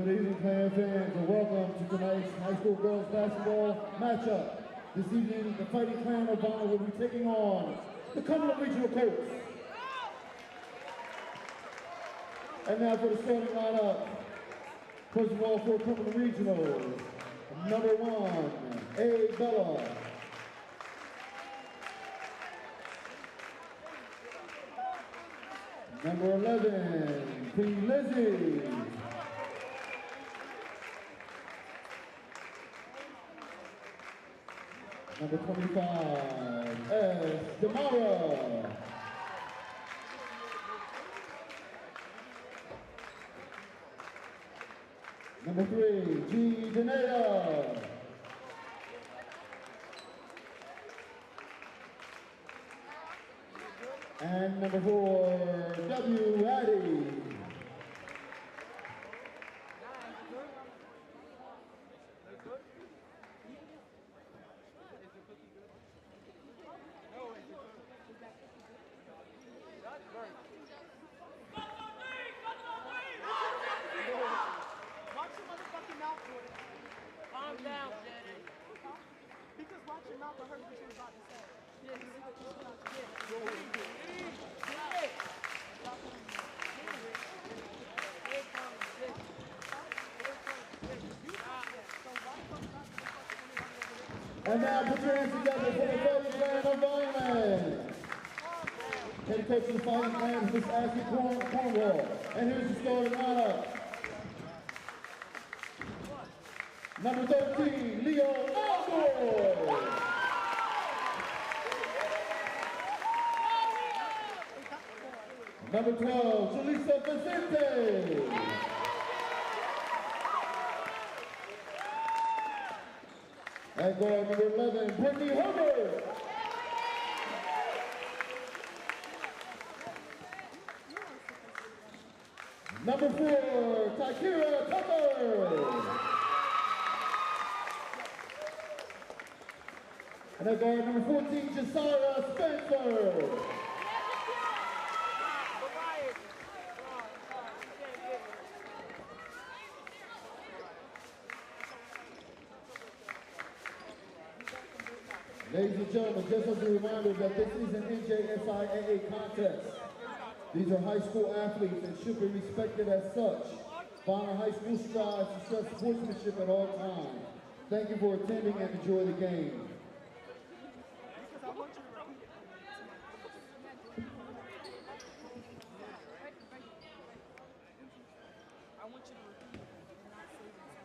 Good evening, Clan fans, and welcome to tonight's high school girls basketball matchup. This evening, the Fighting Clan of Vineland will be taking on the Cumberland Regional Colts. And now for the starting lineup. First of all, for Cumberland Regional, number 1, A. Bella. Number 11, Queen Lizzie. Number 25, S. Damara. Number 3, G. Daneda. And number 4, W. Addy. Calm down, Daddy. Because watch your mouth, I heard what you were about to say. And now put your hands together for the Fighting Clan of Vineland. Head coach of the Fighting Clan is Miss Ashley Cornwall. And here's the starting lineup. Number 13, Leo Aldo. Number 12, Julissa Vicente. And guard number 11, Brittany Herbert. Number 4, Takira Tucker. And at guard number 14, Josiah Spencer. Ladies and gentlemen, just as a reminder that this is an NJSIAA contest. These are high school athletes and should be respected as such. Vineland High School strives to stress sportsmanship at all times. Thank you for attending and enjoy the game.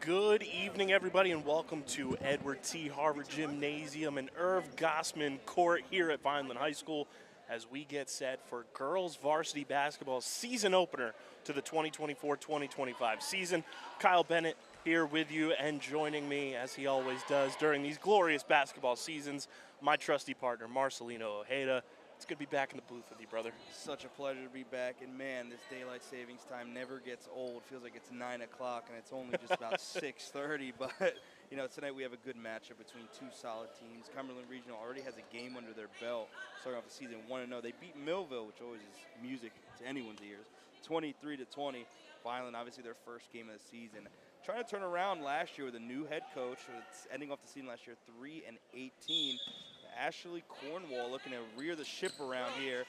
Good evening, everybody, and welcome to Edward T. Harvard Gymnasium and Irv Gossman Court here at Vineland High School as we get set for girls varsity basketball season opener to the 2024-2025 season. Kyle Bennett here with you and joining me, as he always does during these glorious basketball seasons, my trusty partner, Marcelino Ojeda. It's good to be back in the booth with you, brother. Such a pleasure to be back, and man, this daylight savings time never gets old. Feels like it's 9 o'clock, and it's only just about 6:30. But you know, tonight we have a good matchup between two solid teams. Cumberland Regional already has a game under their belt, starting off the season 1-0. They beat Millville, which always is music to anyone's ears, 23-20. Vineland, obviously their first game of the season. Trying to turn around last year with a new head coach. It's ending off the season last year 3-18. Ashley Cornwall looking to rear the ship around here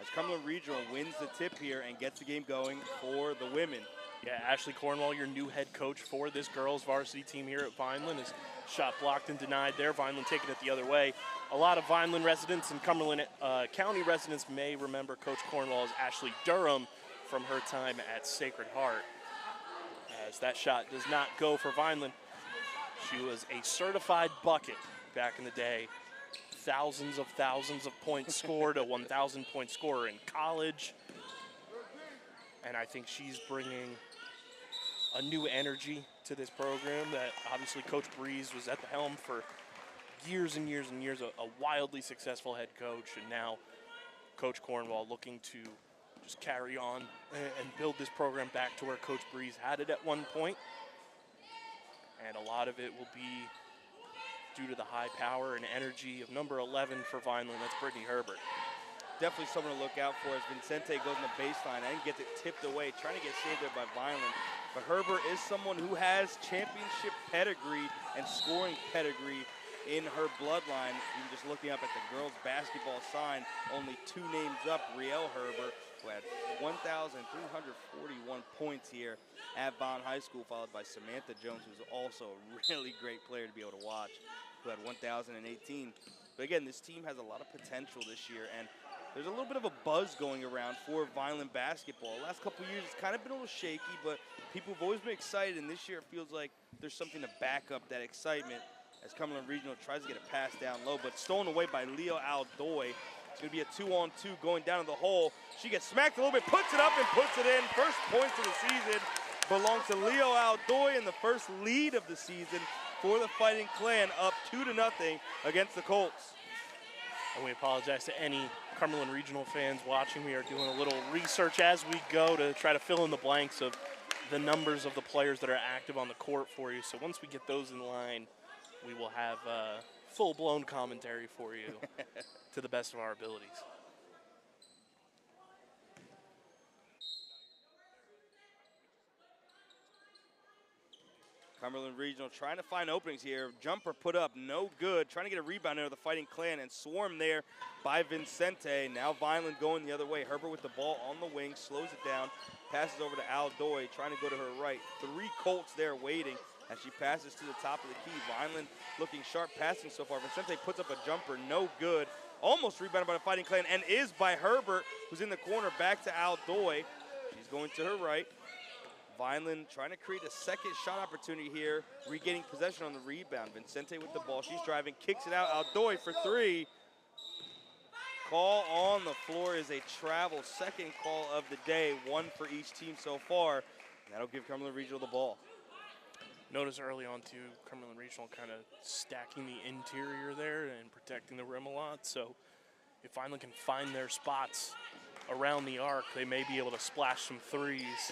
as Cumberland Regional wins the tip here and gets the game going for the women. Yeah, Ashley Cornwall, your new head coach for this girls varsity team here at Vineland, is shot blocked and denied there. Vineland taking it the other way. A lot of Vineland residents and Cumberland County residents may remember Coach Cornwall as Ashley Durham from her time at Sacred Heart. As that shot does not go for Vineland. She was a certified bucket back in the day. Thousands of points scored, a 1,000-point scorer in college. And I think she's bringing a new energy to this program that obviously Coach Breeze was at the helm for years and years and years, a wildly successful head coach. And now Coach Cornwall looking to just carry on and build this program back to where Coach Breeze had it at one point. And a lot of it will be due to the high power and energy of number 11 for Vineland. That's Brittany Herbert. Definitely someone to look out for as Vincente goes in the baseline and gets it tipped away, trying to get saved there by Vineland. But Herbert is someone who has championship pedigree and scoring pedigree in her bloodline. Even just looking up at the girls basketball sign, only 2 names up, Riel Herbert, who had 1,341 points here at Vaughn High School, followed by Samantha Jones, who's also a really great player to be able to watch, who had 1,018. But again, this team has a lot of potential this year, and there's a little bit of a buzz going around for Vineland basketball. The last couple of years, it's kind of been a little shaky, but people have always been excited, and this year it feels like there's something to back up that excitement as Cumberland Regional tries to get a pass down low, but stolen away by Leo Aldoy. It's going to be a 2-on-2 going down to the hole. She gets smacked a little bit, puts it up and puts it in. First points of the season belongs to Leo Aldoy, and the first lead of the season for the Fighting Clan, up 2-0 against the Colts. And we apologize to any Cumberland Regional fans watching. We are doing a little research as we go to try to fill in the blanks of the numbers of the players that are active on the court for you. So once we get those in line, we will have full-blown commentary for you to the best of our abilities. Cumberland Regional trying to find openings here. Jumper put up, no good. Trying to get a rebound there to the Fighting Clan, and swarmed there by Vincente. Now Vineland going the other way. Herbert with the ball on the wing, slows it down, passes over to Aldoy, trying to go to her right. 3 Colts there waiting as she passes to the top of the key. Vineland looking sharp passing so far. Vincente puts up a jumper, no good. Almost rebounded by the Fighting Clan, and is by Herbert, who's in the corner, back to Aldoy. She's going to her right. Vineland trying to create a second shot opportunity here, regaining possession on the rebound. Vincente with the ball, she's driving, kicks it out. Aldoy for 3. Call on the floor is a travel. Second call of the day, 1 for each team so far. That'll give Cumberland Regional the ball. Notice early on, too, Cumberland Regional kind of stacking the interior there and protecting the rim a lot. So if Vineland can find their spots around the arc, they may be able to splash some threes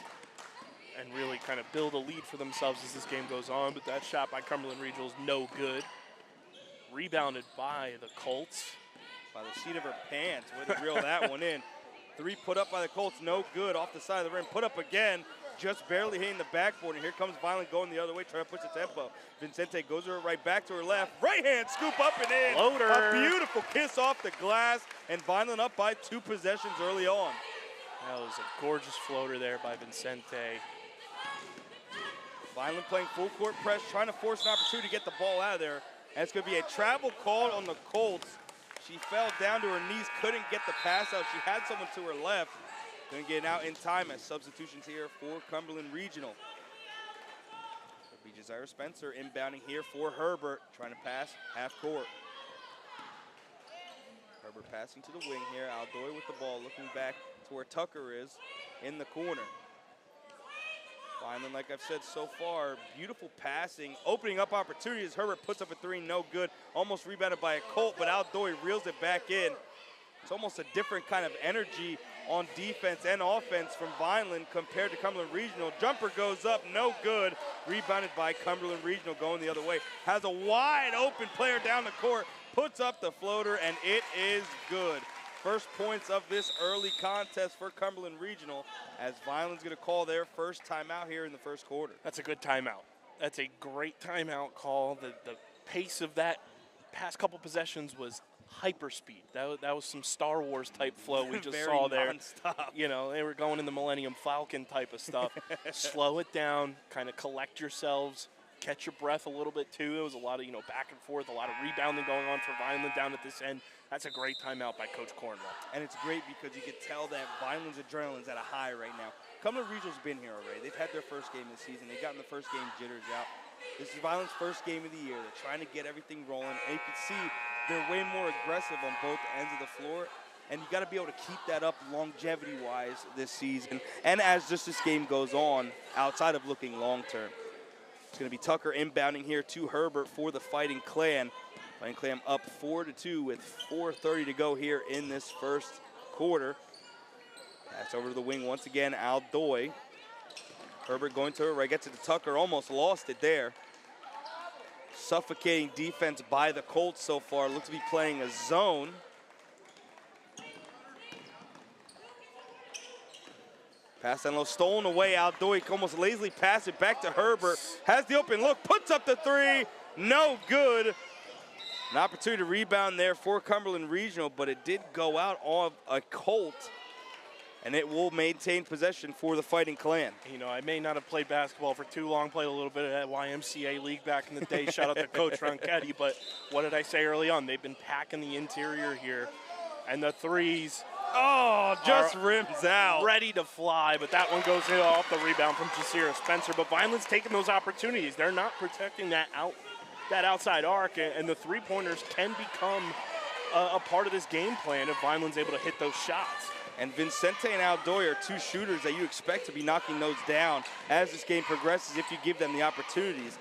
and really kind of build a lead for themselves as this game goes on. But that shot by Cumberland Regional is no good. Rebounded by the Colts. By the seat of her pants, way to reel that one in. 3 put up by the Colts, no good. Off the side of the rim, put up again, just barely hitting the backboard. And here comes Vineland going the other way, trying to push the tempo. Vincente goes to her right, back to her left. Right hand scoop up and in. Floater. A beautiful kiss off the glass, and Vineland up by 2 possessions early on. That was a gorgeous floater there by Vincente. Vineland playing full court press, trying to force an opportunity to get the ball out of there. And it's going to be a travel call on the Colts. She fell down to her knees, couldn't get the pass out. She had someone to her left. Couldn't get it out in time as substitutions here for Cumberland Regional. It'll be Josiah Spencer inbounding here for Herbert, trying to pass half court. Herbert passing to the wing here. Aldoy with the ball, looking back to where Tucker is in the corner. Vineland, like I've said so far, beautiful passing, opening up opportunities. Herbert puts up a 3, no good. Almost rebounded by a Colt, but Aldoy reels it back in. It's almost a different kind of energy on defense and offense from Vineland compared to Cumberland Regional. Jumper goes up, no good. Rebounded by Cumberland Regional going the other way. Has a wide open player down the court, puts up the floater, and it is good. First points of this early contest for Cumberland Regional, as Vineland's going to call their first timeout here in the first quarter. That's a good timeout. That's a great timeout call. The pace of that past couple possessions was hyper speed. That was some Star Wars type flow we just saw there. Non-stop. You know, they were going in the Millennium Falcon type of stuff. Slow it down, kind of collect yourselves, catch your breath a little bit too. There was a lot of, back and forth, a lot of rebounding going on for Vineland down at this end. That's a great timeout by Coach Cornwall. And it's great because you can tell that Vineland's adrenaline's at a high right now. Cumberland Regional's been here already. They've had their first game this season. They've gotten the first game jitters out. This is Vineland's first game of the year. They're trying to get everything rolling. And you can see they're way more aggressive on both ends of the floor. And you got to be able to keep that up longevity-wise this season. And as just this game goes on, outside of looking long-term. It's going to be Tucker inbounding here to Herbert for the Fighting Clan. Fighting Clan up 4-2 with 4:30 to go here in this first quarter. Pass over to the wing once again, Aldoy. Herbert going to her right, gets it to Tucker, almost lost it there. Suffocating defense by the Colts so far. Looks to be playing a zone. Pass down low, stolen away. Aldoy almost lazily passed it back to Herbert. Has the open look, puts up the three. No good. An opportunity to rebound there for Cumberland Regional, but it did go out of a Colt, and it will maintain possession for the Fighting Clan. You know, I may not have played basketball for too long, played a little bit of that YMCA league back in the day. Shout out to Coach Ronchetti, but what did I say early on? They've been packing the interior here, and the threes just rims out. Ready to fly, but that one goes in off the rebound from Jasira Spencer. But Vineland's taking those opportunities. They're not protecting that outside arc, and the three-pointers can become a part of this game plan if Vineland's able to hit those shots. And Vincente and Aldoy are two shooters that you expect to be knocking those down as this game progresses if you give them the opportunities.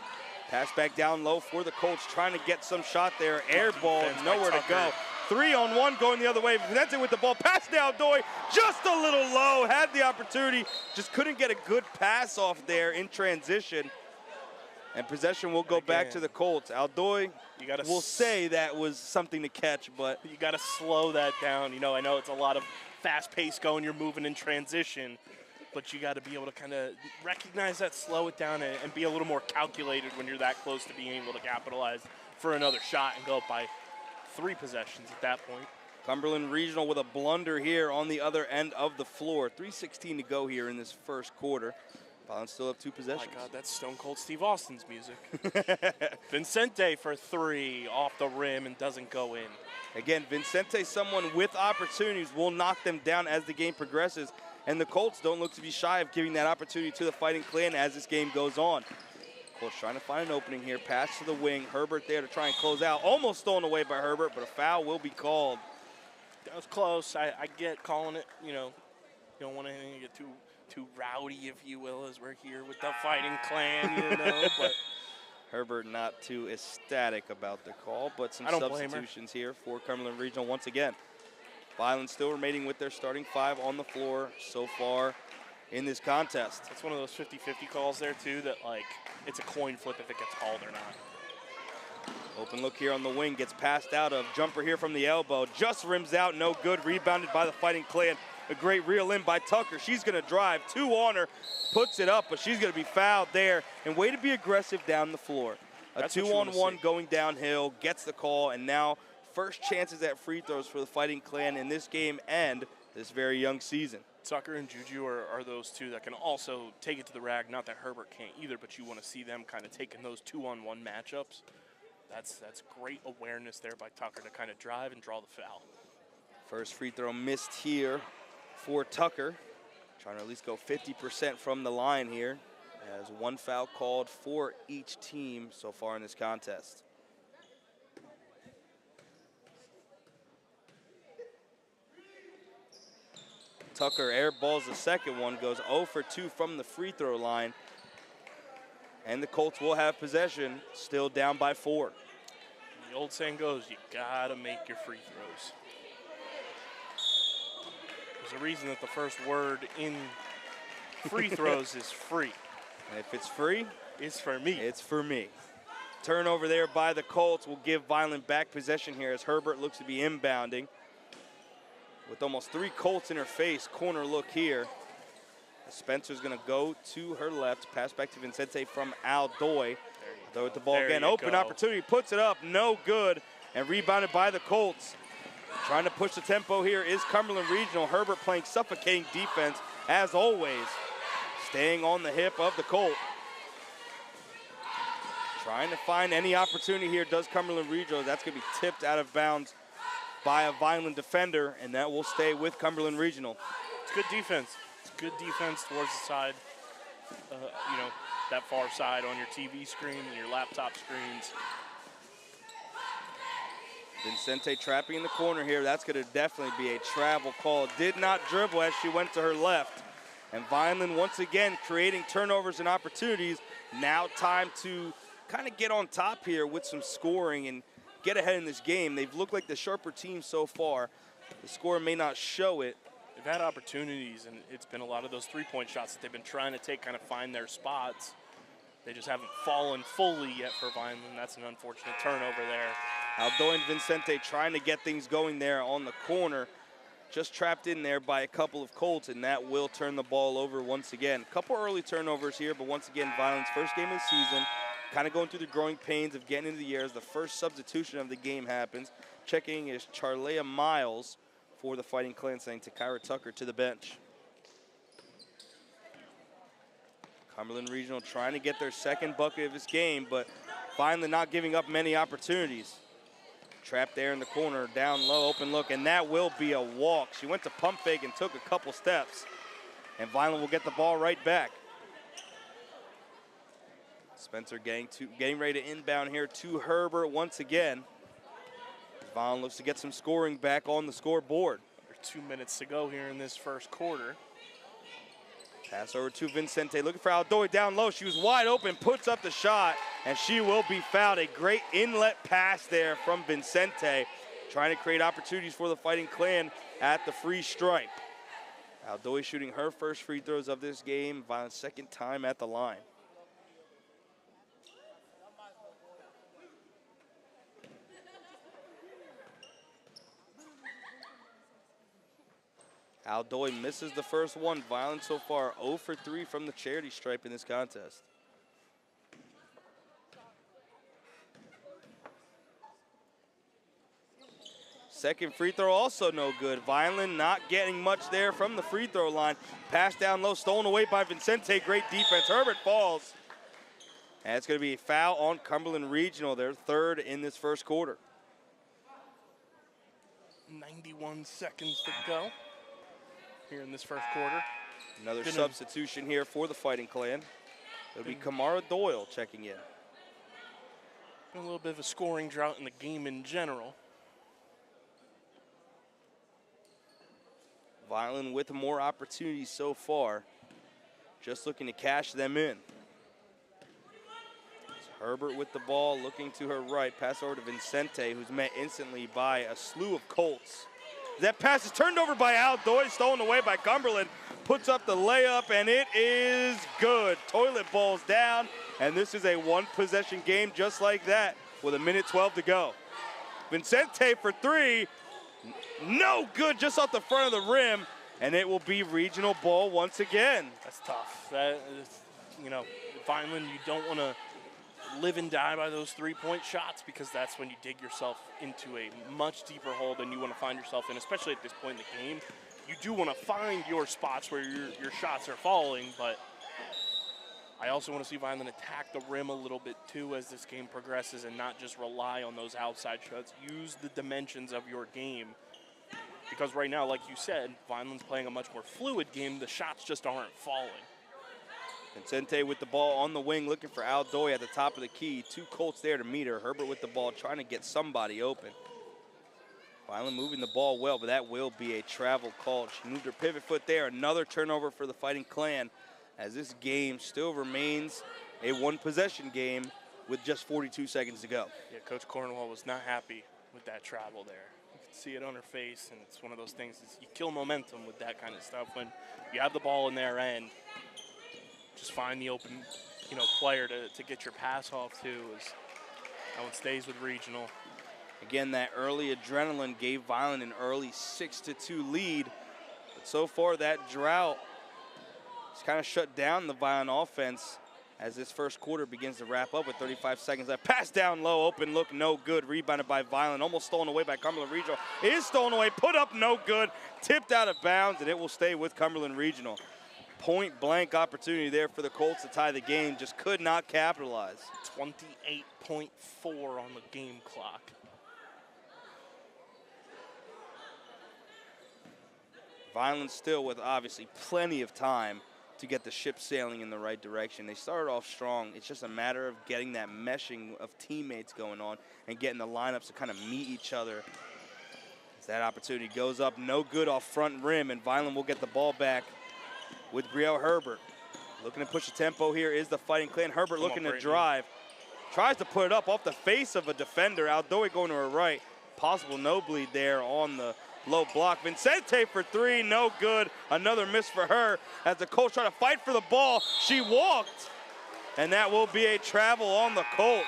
Pass back down low for the Colts, trying to get some shot there. Air ball, nowhere to go. 3-on-1 going the other way. Vincente with the ball, pass to Aldoy, just a little low. Had the opportunity, just couldn't get a good pass off there in transition. And possession will go back to the Colts. Aldoy will say that was something to catch, but you got to slow that down. You know, I know it's a lot of fast pace going, you're moving in transition, but you got to be able to kind of recognize that, slow it down, and be a little more calculated when you're that close to being able to capitalize for another shot and go up by 3 possessions at that point. Cumberland Regional with a blunder here on the other end of the floor. 3:16 to go here in this first quarter. Vineland still have 2 possessions. Oh my God, that's Stone Cold Steve Austin's music. Vincente for 3 off the rim and doesn't go in. Again, Vincente, someone with opportunities, will knock them down as the game progresses. And the Colts don't look to be shy of giving that opportunity to the Fighting Clan as this game goes on. Colts trying to find an opening here. Pass to the wing. Herbert there to try and close out. Almost stolen away by Herbert, but a foul will be called. That was close. I get calling it, you know, you don't want anything to get too rowdy, if you will, as we're here with the Fighting Clan, you know, but Herbert not too ecstatic about the call, but some substitutions here for Cumberland Regional once again. Vineland still remaining with their starting 5 on the floor so far in this contest. It's one of those 50-50 calls there, too, that, like, it's a coin flip if it gets called or not. Open look here on the wing, gets passed out of. Jumper here from the elbow, just rims out, no good. Rebounded by the Fighting Clan. A great reel in by Tucker. She's going to drive, 2 on her, puts it up, but she's going to be fouled there. And way to be aggressive down the floor. A 2-on-1 going downhill, gets the call, and now first chances at free throws for the Fighting Clan in this game and this very young season. Tucker and Juju are those 2 that can also take it to the rag. Not that Herbert can't either, but you want to see them kind of taking those 2-on-1 matchups. That's great awareness there by Tucker to kind of drive and draw the foul. First free throw missed here for Tucker. Trying to at least go 50% from the line here, as 1 foul called for each team so far in this contest. Tucker airballs the second one, goes 0 for 2 from the free throw line. And the Colts will have possession, still down by 4. The old saying goes, you gotta make your free throws. There's a reason that the first word in free throws is free. And if it's free, it's for me. It's for me. Turnover there by the Colts will give Vineland back possession here as Herbert looks to be inbounding. With almost 3 Colts in her face, corner look here. Spencer's gonna go to her left, pass back to Vincente from Aldoy. Throw with the ball again, open opportunity, puts it up, no good, and rebounded by the Colts. Trying to push the tempo here is Cumberland Regional. Herbert playing suffocating defense, as always. Staying on the hip of the Colt. Trying to find any opportunity here does Cumberland Regional. That's gonna be tipped out of bounds by a Vineland defender, and that will stay with Cumberland Regional. It's good defense. It's good defense towards the side, you know, that far side on your TV screen and your laptop screens. Vincente trapping in the corner here. That's going to definitely be a travel call. Did not dribble as she went to her left. And Vineland once again creating turnovers and opportunities. Now time to kind of get on top here with some scoring and get ahead in this game. They've looked like the sharper team so far. The score may not show it. They've had opportunities, and it's been a lot of those three-point shots that they've been trying to take, kind of find their spots. They just haven't fallen fully yet for Vineland. That's an unfortunate turnover there. Aldoy and Vincente trying to get things going there on the corner. just trapped in there by a couple of Colts, and that will turn the ball over once again. A couple early turnovers here, but once again, Vineland's first game of the season, kind of going through the growing pains of getting into the year as the first substitution of the game happens. Checking is Charlea Miles for the Fighting Clan, saying Takira Tucker to the bench. Cumberland Regional trying to get their second bucket of this game, but Vineland not giving up many opportunities. Trapped there in the corner, down low, open look, and that will be a walk. She went to pump fake and took a couple steps, and Vineland will get the ball right back. Spencer getting ready to inbound here to Herbert once again. Vineland looks to get some scoring back on the scoreboard. There's 2 minutes to go here in this first quarter. Pass over to Vincente, looking for Aldoy down low. She was wide open, puts up the shot, and she will be fouled. A great inlet pass there from Vincente, trying to create opportunities for the Fighting Clan at the free stripe. Aldoy shooting her first free throws of this game, Vineland's second time at the line. Aldoy misses the first one. Vineland so far 0 for 3 from the charity stripe in this contest. Second free throw also no good. Vineland not getting much there from the free throw line. Pass down low, stolen away by Vincente. Great defense. Herbert falls. And it's going to be a foul on Cumberland Regional, their third in this first quarter. 91 seconds to go here in this first quarter. Another substitution here for the Fighting Clan. It'll be Kamara Doyle checking in. Been a little bit of a scoring drought in the game in general. Vineland with more opportunities so far. Just looking to cash them in. It's Herbert with the ball, looking to her right. Pass over to Vincente, who's met instantly by a slew of Colts. That pass is turned over by Aldoy, stolen away by Cumberland. Puts up the layup, and it is good. Toilet bowls down, and this is a one-possession game just like that with 1:12 to go. Vincente for three. No good, just off the front of the rim, and it will be regional ball once again. That's tough. That is, you know, Vineland, you don't want to live and die by those three-point shots, because that's when you dig yourself into a much deeper hole than you want to find yourself in, especially at this point in the game. You do want to find your spots where your shots are falling, but I also want to see Vineland attack the rim a little bit too as this game progresses and not just rely on those outside shots. Use the dimensions of your game, because right now, like you said, Vineland's playing a much more fluid game. The shots just aren't falling. Vincente with the ball on the wing, looking for Aldoy at the top of the key. Two Colts there to meet her. Herbert with the ball, trying to get somebody open. Vineland moving the ball well, but that will be a travel call. She moved her pivot foot there. Another turnover for the Fighting Clan, as this game still remains a one-possession game with just 42 seconds to go. Yeah, Coach Cornwall was not happy with that travel there. You can see it on her face, and it's one of those things, you kill momentum with that kind of stuff. When you have the ball in their end, just find the open, player to get your pass off to. That one stays with regional. Again, that early adrenaline gave Vineland an early 6-2 lead. But so far, that drought has kind of shut down the Vineland offense as this first quarter begins to wrap up with 35 seconds left. Pass down low, open look, no good. Rebounded by Vineland, almost stolen away by Cumberland Regional. It is stolen away, put up, no good. Tipped out of bounds, and it will stay with Cumberland Regional. Point-blank opportunity there for the Colts to tie the game, just could not capitalize. 28.4 on the game clock. Vineland still with obviously plenty of time to get the ship sailing in the right direction. They started off strong. It's just a matter of getting that meshing of teammates going on and getting the lineups to kind of meet each other. As that opportunity goes up, no good off front rim, and Vineland will get the ball back with Brielle Herbert. Looking to push the tempo here is the Fighting Clan. Herbert looking to drive. Tries to put it up off the face of a defender. Aldoy going to her right. Possible no bleed there on the low block. Vincente for three, no good. Another miss for her as the Colts try to fight for the ball. She walked, and that will be a travel on the Colts.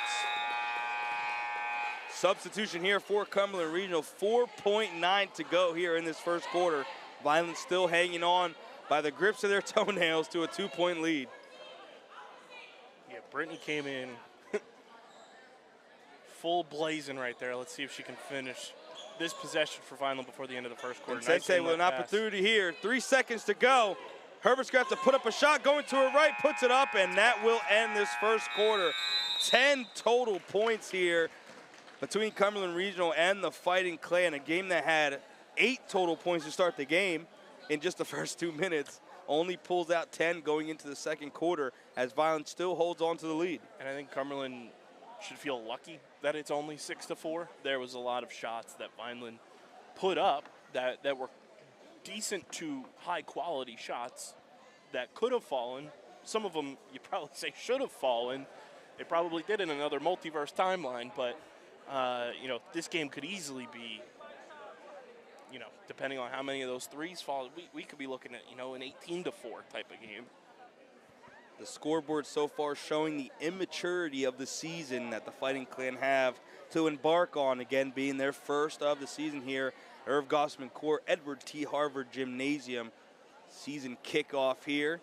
Substitution here for Cumberland Regional. 4.9 to go here in this first quarter. Vineland still hanging on by the grips of their toenails to a 2-point lead. Yeah, Brittany came in full blazing right there. Let's see if she can finish this possession for Vineland before the end of the first quarter. Nice with an opportunity here. 3 seconds to go. Herbert's going to have to put up a shot, going to her right, puts it up, and that will end this first quarter. 10 total points here between Cumberland Regional and the Fighting Clan, a game that had 8 total points to start the game in just the first 2 minutes. Only pulls out 10 going into the second quarter as Vineland still holds on to the lead. And I think Cumberland should feel lucky that it's only 6-4. There was a lot of shots that Vineland put up that were decent to high quality shots that could have fallen. Some of them you probably say should have fallen. They probably did in another multiverse timeline, but you know, this game could easily be, you know, depending on how many of those threes fall, we could be looking at, you know, an 18-4 type of game. The scoreboard so far showing the immaturity of the season that the Fighting Clan have to embark on, again being their first of the season here. Irv Gossman Court, Edward T. Harvard Gymnasium. Season kickoff here.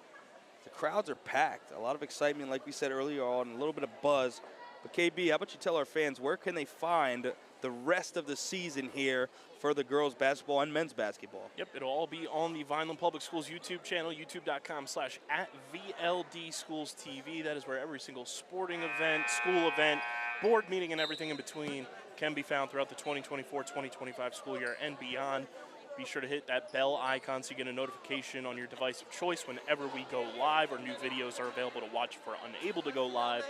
The crowds are packed. A lot of excitement, like we said earlier on, a little bit of buzz. But KB, how about you tell our fans, where can they find the rest of the season here for the girls basketball and men's basketball? Yep, it'll all be on the Vineland Public Schools YouTube channel, youtube.com/@VLDSchoolsTV. That is where every single sporting event, school event, board meeting, and everything in between can be found throughout the 2024-2025 school year and beyond. Be sure to hit that bell icon so you get a notification on your device of choice whenever we go live or new videos are available to watch if we're unable to go live.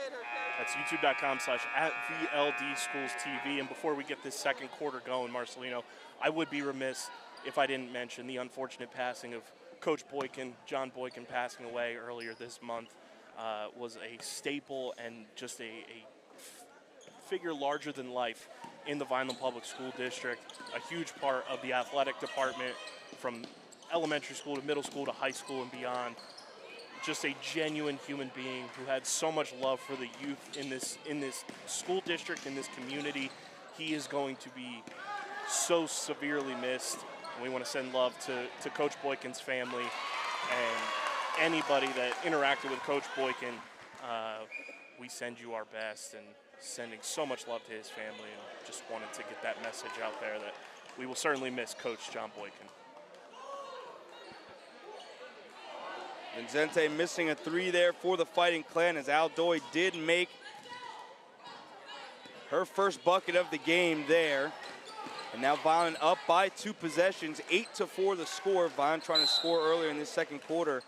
That's youtube.com/@VLDSchoolsTV. And before we get this second quarter going, Marcelino, I would be remiss if I didn't mention the unfortunate passing of Coach Boykin. John Boykin passing away earlier this month was a staple and just a figure larger than life in the Vineland Public School District, a huge part of the athletic department from elementary school to middle school to high school and beyond. Just a genuine human being who had so much love for the youth in this school district, in this community. He is going to be so severely missed. And we want to send love to Coach Boykin's family and anybody that interacted with Coach Boykin. We send you our best and sending so much love to his family, and just wanted to get that message out there that we will certainly miss Coach John Boykin. Vincente missing a 3 there for the Fighting Clan as Aldoy did make her first bucket of the game there. And now Vineland up by 2 possessions, 8-4 the score. Vineland trying to score earlier in this second quarter.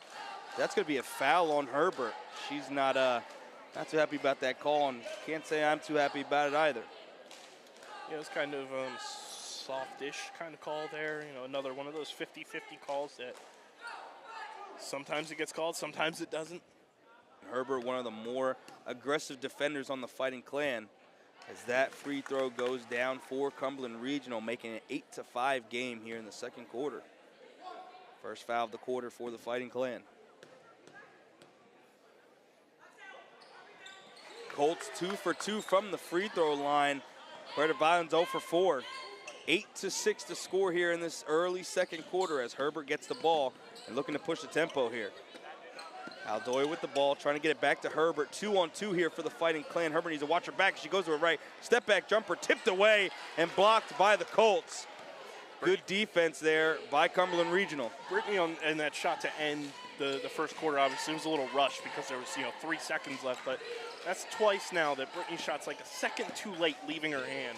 That's going to be a foul on Herbert. She's not too happy about that call, and can't say I'm too happy about it either. Yeah, it's kind of softish kind of call there. You know, another one of those 50-50 calls that sometimes it gets called, sometimes it doesn't. Herbert, one of the more aggressive defenders on the Fighting Clan, as that free throw goes down for Cumberland Regional, making it an 8-5 game here in the second quarter. First foul of the quarter for the Fighting Clan. Colts 2 for 2 from the free throw line. Where the Vineland's 0 for 4. 8-6 to score here in this early second quarter as Herbert gets the ball and looking to push the tempo here. Aldoy with the ball, trying to get it back to Herbert. 2-on-2 here for the Fighting Clan. Herbert needs to watch her back. She goes to her right. Step back jumper tipped away and blocked by the Colts. Good defense there by Cumberland Regional. Brittany in that shot to end the first quarter, obviously it was a little rushed because there was 3 seconds left, but that's twice now that Brittany shot's like a second too late leaving her hand.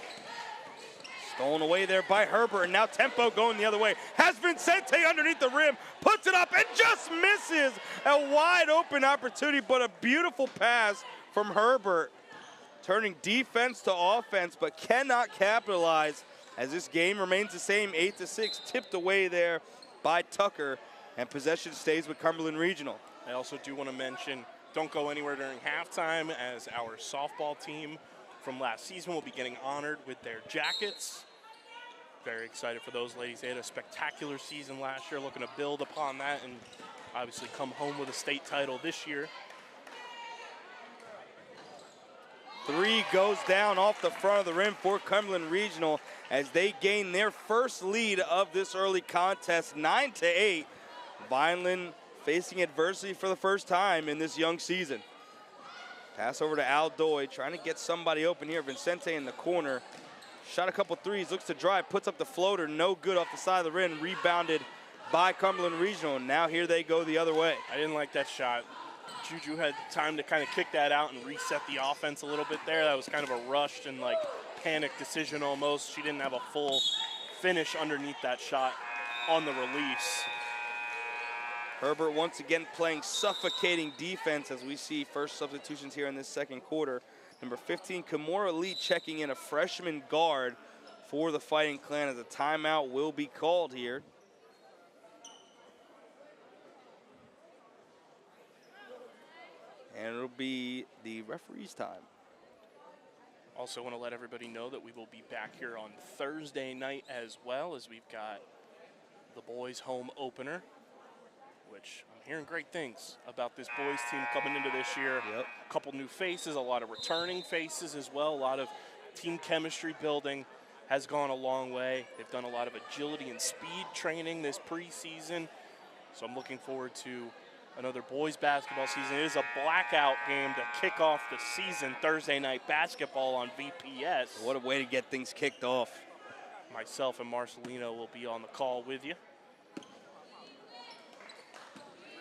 Stolen away there by Herbert, and now tempo going the other way. Has Vincente underneath the rim, puts it up and just misses. A wide open opportunity, but a beautiful pass from Herbert. Turning defense to offense, but cannot capitalize as this game remains the same, 8-6, tipped away there by Tucker, and possession stays with Cumberland Regional. I also do want to mention, don't go anywhere during halftime, as our softball team from last season will be getting honored with their jackets. Very excited for those ladies. They had a spectacular season last year, looking to build upon that and obviously come home with a state title this year. Three goes down off the front of the rim for Cumberland Regional as they gain their first lead of this early contest, 9-8. Vineland facing adversity for the first time in this young season. Pass over to Aldoy, trying to get somebody open here. Vincente in the corner. Shot a couple threes, looks to drive, puts up the floater, no good off the side of the rim, rebounded by Cumberland Regional. Now here they go the other way. I didn't like that shot. Juju had time to kind of kick that out and reset the offense a little bit there. That was kind of a rushed and like panic decision almost. She didn't have a full finish underneath that shot on the release. Herbert once again playing suffocating defense as we see first substitutions here in this second quarter. Number 15, Kimura Lee checking in, a freshman guard for the Fighting Clan, as a timeout will be called here. And it'll be the referee's time. Also want to let everybody know that we will be back here on Thursday night as well, as we've got the boys' home opener, which I'm hearing great things about this boys team coming into this year. Yep. A couple new faces, a lot of returning faces as well. A lot of team chemistry building has gone a long way. They've done a lot of agility and speed training this preseason. So I'm looking forward to another boys basketball season. It is a blackout game to kick off the season, Thursday night basketball on VPS. What a way to get things kicked off. Myself and Marcelino will be on the call with you.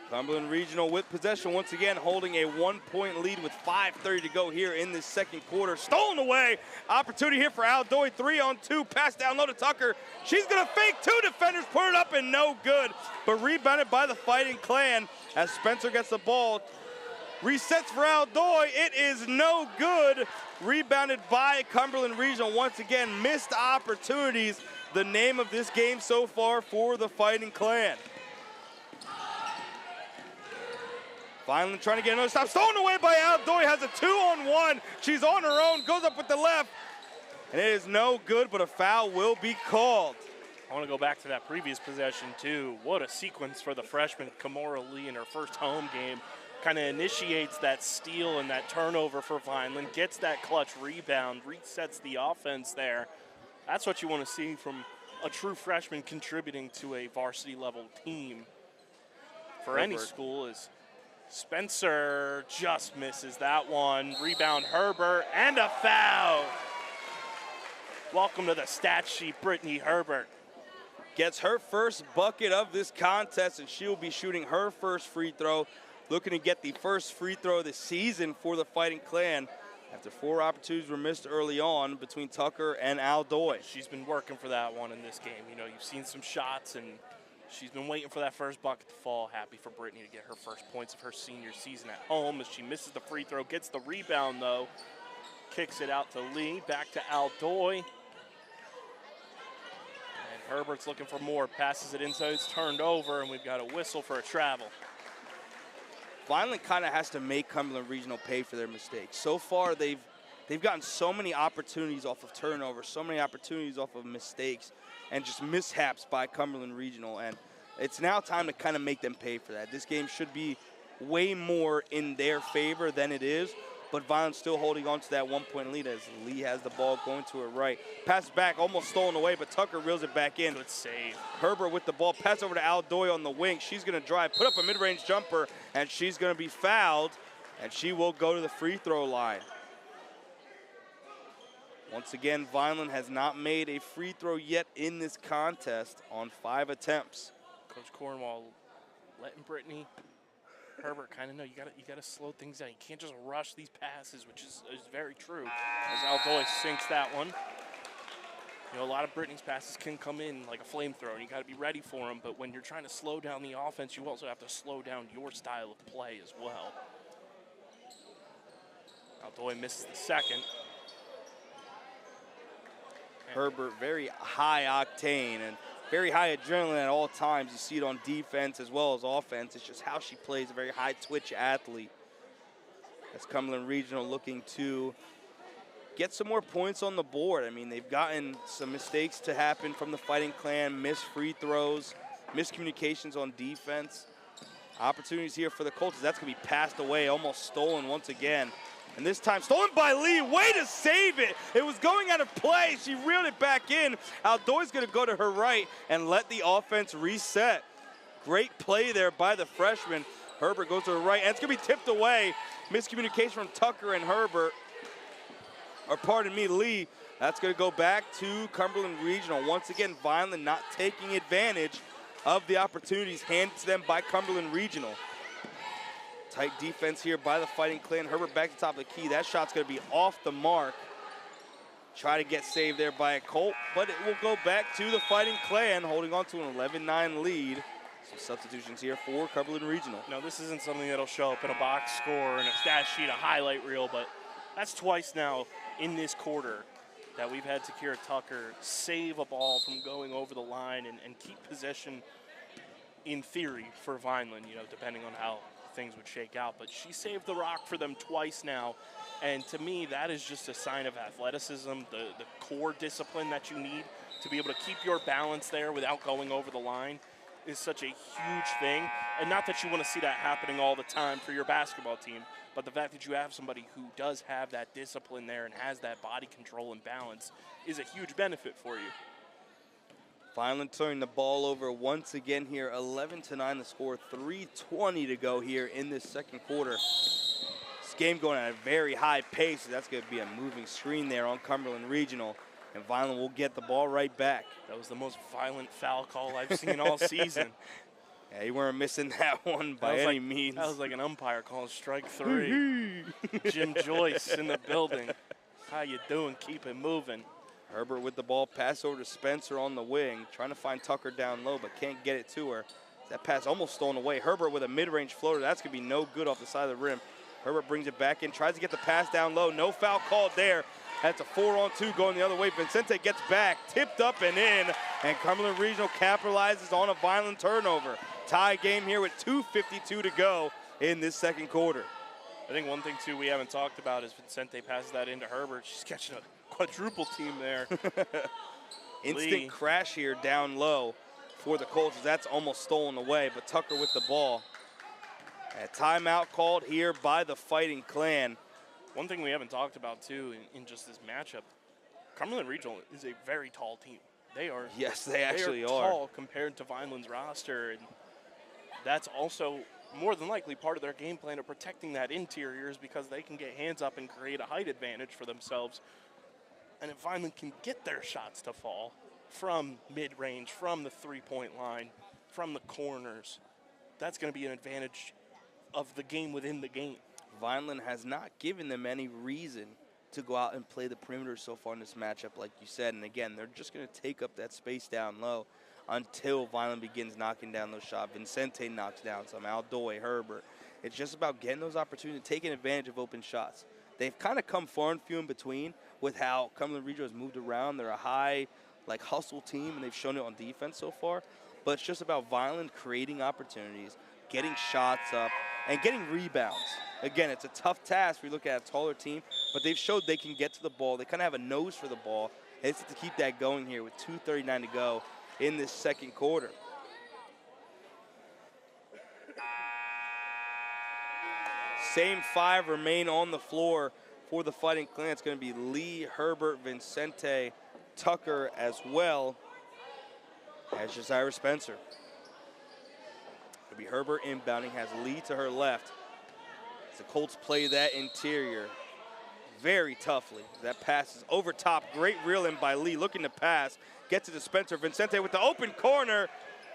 Cumberland Regional with possession once again, holding a 1-point lead with 5:30 to go here in this second quarter. Stolen away. Opportunity here for Aldoy. 3-on-2. Pass down low to Tucker. She's going to fake two defenders, put it up, and no good. But rebounded by the Fighting Clan as Spencer gets the ball. Resets for Aldoy. It is no good. Rebounded by Cumberland Regional. Once again, missed opportunities. The name of this game so far for the Fighting Clan. Vineland trying to get another stop. Stolen away by Aldoy. Has a 2-on-1. She's on her own. Goes up with the left. And it is no good, but a foul will be called. I want to go back to that previous possession, too. What a sequence for the freshman, Kimura Lee, in her first home game. Kind of initiates that steal and that turnover for Vineland. Gets that clutch rebound. Resets the offense there. That's what you want to see from a true freshman contributing to a varsity-level team. For any school is Spencer just misses that one. Rebound Herbert, and a foul. Welcome to the stat sheet, Brittany Herbert. Gets her first bucket of this contest, and she'll be shooting her first free throw. Looking to get the first free throw of the season for the Fighting Clan after 4 opportunities were missed early on between Tucker and Aldoy. She's been working for that one in this game. You know, you've seen some shots, and she's been waiting for that first bucket to fall. Happy for Brittany to get her first points of her senior season at home as she misses the free throw. Gets the rebound, though. Kicks it out to Lee. Back to Aldoy. And Herbert's looking for more. Passes it inside. It's turned over, and we've got a whistle for a travel. Vineland kind of has to make Cumberland Regional pay for their mistakes. So far, they've gotten so many opportunities off of turnovers, so many opportunities off of mistakes, and just mishaps by Cumberland Regional. And it's now time to kind of make them pay for that. This game should be way more in their favor than it is, but Vineland's still holding on to that 1-point lead as Lee has the ball going to her right. Pass back, almost stolen away, but Tucker reels it back in. Good save. Herbert with the ball, pass over to Aldoy on the wing. She's going to drive, put up a mid-range jumper, and she's going to be fouled, and she will go to the free throw line. Once again, Vineland has not made a free throw yet in this contest on 5 attempts. Coach Cornwall letting Brittany Herbert kind of know you got to slow things down. You can't just rush these passes, which is very true. As Aldoy sinks that one. You know, a lot of Brittany's passes can come in like a flamethrower, and you got to be ready for them. But when you're trying to slow down the offense, you also have to slow down your style of play as well. Aldoy misses the second. Herbert, very high octane and very high adrenaline at all times. You see it on defense as well as offense. It's just how she plays, a very high twitch athlete. As Cumberland Regional looking to get some more points on the board. I mean, they've gotten some mistakes to happen from the Fighting Clan, missed free throws, miscommunications on defense. Opportunities here for the Colts. That's going to be passed away, almost stolen once again And this time stolen by Lee. Way to save it. It was going out of play. She reeled it back in. Aldoy's going to go to her right and let the offense reset. Great play there by the freshman. Herbert goes to her right, and it's going to be tipped away. Miscommunication from Tucker and Herbert. Or pardon me, Lee. That's going to go back to Cumberland Regional. Once again, Vineland not taking advantage of the opportunities handed to them by Cumberland Regional. Tight defense here by the Fighting Clan. Herbert back to the top of the key. That shot's going to be off the mark. Try to get saved there by a Colt, but it will go back to the Fighting Clan, holding on to an 11-9 lead. Some substitutions here for Cumberland Regional. No, this isn't something that'll show up in a box score and a stat sheet, a highlight reel, but that's twice now in this quarter that we've had Takira Tucker save a ball from going over the line and keep possession in theory for Vineland, you know, depending on how things would shake out. But she saved the rock for them twice now, and to me, that is just a sign of athleticism, the core discipline that you need to be able to keep your balance there without going over the line is such a huge thing. And not that you want to see that happening all the time for your basketball team, but the fact that you have somebody who does have that discipline there and has that body control and balance is a huge benefit for you. Vineland turning the ball over once again here, 11-9 the score, 3:20 to go here in this second quarter. This game going at a very high pace. That's going to be a moving screen there on Cumberland Regional, and Vineland will get the ball right back. That was the most violent foul call I've seen all season. Yeah, you weren't missing that one by any means. That was like an umpire calling strike 3. Jim Joyce in the building. How you doing? Keep it moving. Herbert with the ball, pass over to Spencer on the wing, trying to find Tucker down low, but can't get it to her. That pass almost stolen away. Herbert with a mid-range floater. That's going to be no good off the side of the rim. Herbert brings it back in, tries to get the pass down low. No foul called there. That's a 4-on-2 going the other way. Vincente gets back, tipped up and in, and Cumberland Regional capitalizes on a Vineland turnover. Tie game here with 2:52 to go in this second quarter. I think one thing, too, we haven't talked about is Vincente passes that into Herbert. She's catching a quadruple team there. Instant crash here down low for the Colts. That's almost stolen away, but Tucker with the ball. A timeout called here by the Fighting Clan. One thing we haven't talked about, too, in just this matchup, Cumberland Regional is a very tall team. They are. Yes, they actually are. Tall compared to Vineland's roster, and that's also more than likely part of their game plan of protecting that interior is because they can get hands up and create a height advantage for themselves. And if Vineland can get their shots to fall from mid-range, from the three-point line, from the corners, that's going to be an advantage of the game within the game. Vineland has not given them any reason to go out and play the perimeter so far in this matchup, like you said. And again, they're just going to take up that space down low until Vineland begins knocking down those shots. Vincente knocks down some, Aldoy, Herbert. It's just about getting those opportunities, taking advantage of open shots. They've kind of come far and few in between with how Cumberland Regional has moved around. They're a high, hustle team, and they've shown it on defense so far. But it's just about Vineland creating opportunities, getting shots up, and getting rebounds. Again, it's a tough task. We look at a taller team, but they've showed they can get to the ball. They kind of have a nose for the ball. They have to keep that going here with 2:39 to go in this second quarter. Same 5 remain on the floor for the Fighting Clan. It's going to be Lee, Herbert, Vincente, Tucker as well as Josiah Spencer. It'll be Herbert inbounding, has Lee to her left. As the Colts play that interior very toughly. That pass is over top. Great reel in by Lee, looking to pass. Gets it to Spencer. Vincente with the open corner.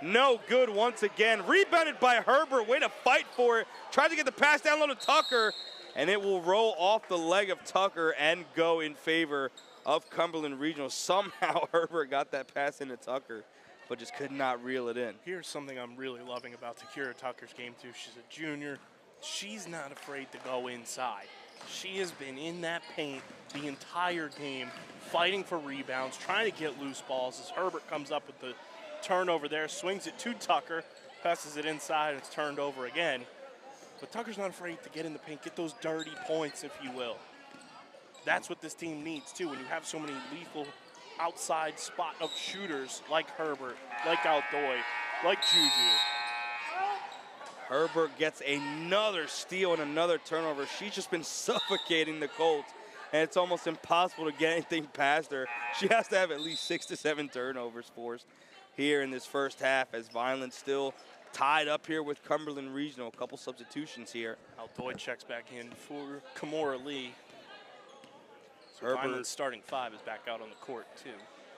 No good once again. Rebounded by Herbert. Way to fight for it. Tries to get the pass down low to Tucker, and it will roll off the leg of Tucker and go in favor of Cumberland Regional. Somehow Herbert got that pass into Tucker, but just could not reel it in. Here's something I'm really loving about Takira Tucker's game, too. She's a junior. She's not afraid to go inside. She has been in that paint the entire game, fighting for rebounds, trying to get loose balls as Herbert comes up with the turnover there, swings it to Tucker, passes it inside, and it's turned over again. But Tucker's not afraid to get in the paint, get those dirty points, if you will. That's what this team needs, too, when you have so many lethal outside spot-up shooters like Herbert, like Aldoy, like Juju. Herbert gets another steal and another turnover. She's just been suffocating the Colts, and it's almost impossible to get anything past her. She has to have at least 6 to 7 turnovers forced here in this first half, as Vineland still tied up here with Cumberland Regional. A couple substitutions here. Aldoy checks back in for Kimora Lee. So Herbert, Vineland's starting 5 is back out on the court too.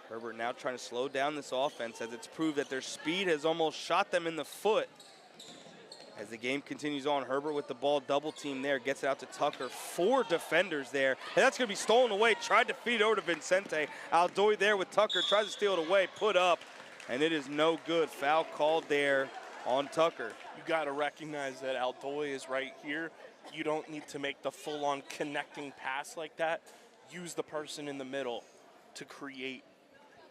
Herbert now trying to slow down this offense, as it's proved that their speed has almost shot them in the foot. As the game continues on, Herbert with the ball, double team there, gets it out to Tucker. 4 defenders there, and that's going to be stolen away. Tried to feed over to Vincente. Aldoy there with Tucker, tries to steal it away, put up, and it is no good. Foul called there on Tucker. You got to recognize that Aldoy is right here. You don't need to make the full-on connecting pass like that. Use the person in the middle to create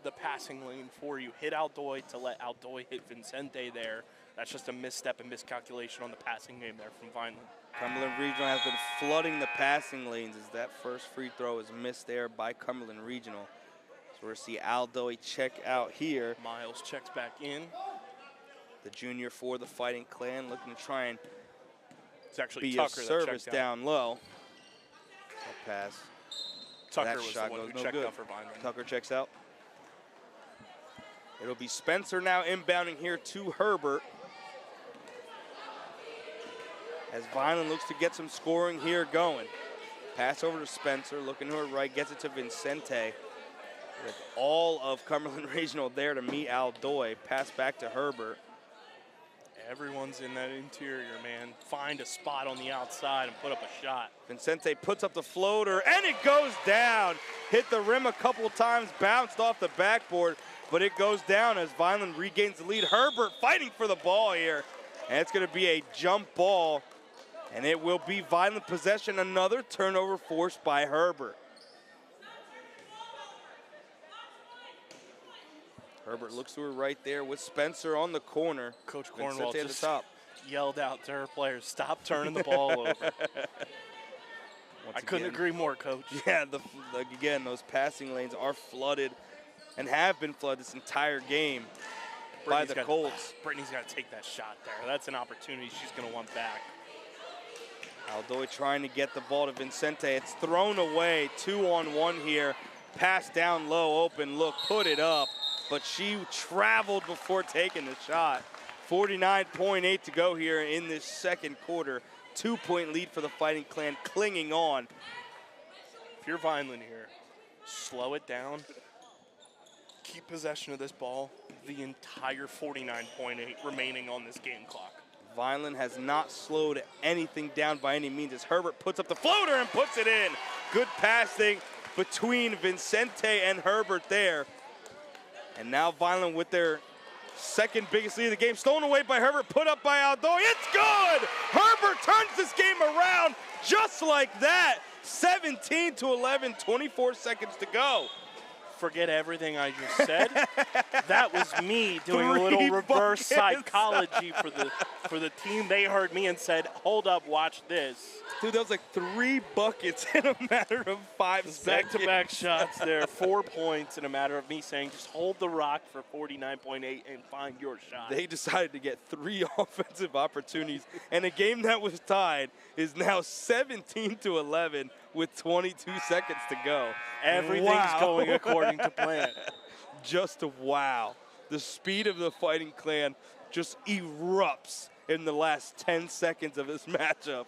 the passing lane for you. Hit Aldoy to let Aldoy hit Vincente there. That's just a misstep and miscalculation on the passing game there from Vineland. Cumberland Regional has been flooding the passing lanes, as that first free throw is missed there by Cumberland Regional. So we're going to see Aldoy check out here. Miles checks back in. The junior for the Fighting Clan, looking to try and It's actually be Tucker a that service checked out. down low. A pass. Tucker That was shot the one goes who no checked good. out for Vineland. Tucker checks out. It'll be Spencer now inbounding here to Herbert, as Vineland looks to get some scoring here going. Pass over to Spencer, looking to her right, gets it to Vincente. With all of Cumberland Regional there to meet Aldoy. Pass back to Herbert. Everyone's in that interior, man. Find a spot on the outside and put up a shot. Vincente puts up the floater, and it goes down. Hit the rim a couple times, bounced off the backboard, but it goes down as Vineland regains the lead. Herbert fighting for the ball here, and it's going to be a jump ball, and it will be Vineland possession. Another turnover forced by Herbert. Herbert looks to her right there with Spencer on the corner. Coach Cornwall Vincente at the just top. yelled out to her players, stop turning the ball over. I couldn't agree more, Coach. Yeah, again, those passing lanes are flooded and have been flooded this entire game by the Colts. Brittany's got to take that shot there. That's an opportunity she's going to want back. Aldoy trying to get the ball to Vincente. It's thrown away, 2-on-1 here. Pass down low, open look, put it up. But she traveled before taking the shot. 49.8 to go here in this second quarter. 2-point lead for the Fighting Clan, clinging on. If you're Vineland here, slow it down. Keep possession of this ball the entire 49.8 remaining on this game clock. Vineland has not slowed anything down by any means, as Herbert puts up the floater and puts it in. Good passing between Vincente and Herbert there. And now Vineland with their second biggest lead of the game, stolen away by Herbert, put up by Aldoy. It's good! Herbert turns this game around just like that. 17-11, 24 seconds to go. Forget everything I just said. That was me doing a little reverse psychology for the team. They heard me and said, hold up, watch this. Dude, that was like 3 buckets in a matter of 5 seconds. Back-to-back shots there, 4 points in a matter of me saying, just hold the rock for 49.8 and find your shot. They decided to get 3 offensive opportunities, and a game that was tied is now 17-11 with 22 seconds to go. Everything's going according to plan. Just wow. The speed of the Fighting Clan just erupts in the last 10 seconds of this matchup.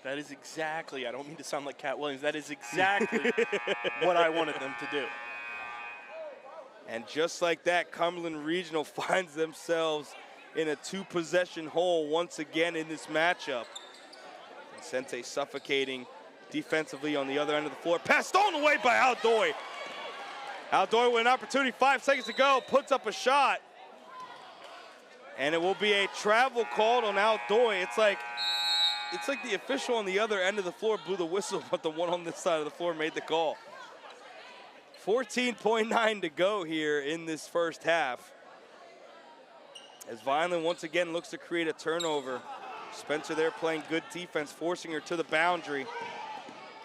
That is exactly, I don't mean to sound like Cat Williams, that is exactly what I wanted them to do. And just like that, Cumberland Regional finds themselves in a 2-possession hole once again in this matchup. Vincente suffocating defensively on the other end of the floor. Pass stolen away by Aldoy. Aldoy with an opportunity, 5 seconds to go, puts up a shot. And it will be a travel called on Aldoy. It's like the official on the other end of the floor blew the whistle, but the one on this side of the floor made the call. 14.9 to go here in this first half, as Vineland once again looks to create a turnover. Spencer there playing good defense, forcing her to the boundary.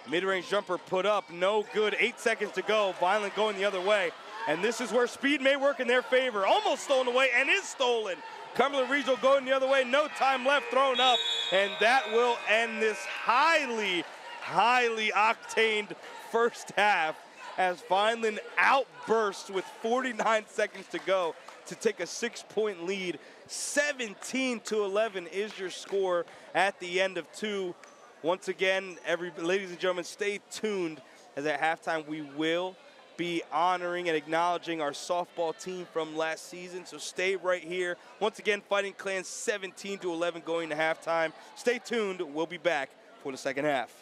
Mid-range jumper put up, no good. 8 seconds to go. Vineland going the other way. And this is where speed may work in their favor. Almost stolen away and is stolen Cumberland Regional going the other way. No time left, thrown up. And that will end this highly octaned first half as Vineland outbursts with 49 seconds to go to take a 6-point lead. 17-11 is your score at the end of 2. Once again, ladies and gentlemen, stay tuned, as at halftime we will be honoring and acknowledging our softball team from last season. So stay right here. Once again, Fighting Clans 17-11 going to halftime. Stay tuned. We'll be back for the second half.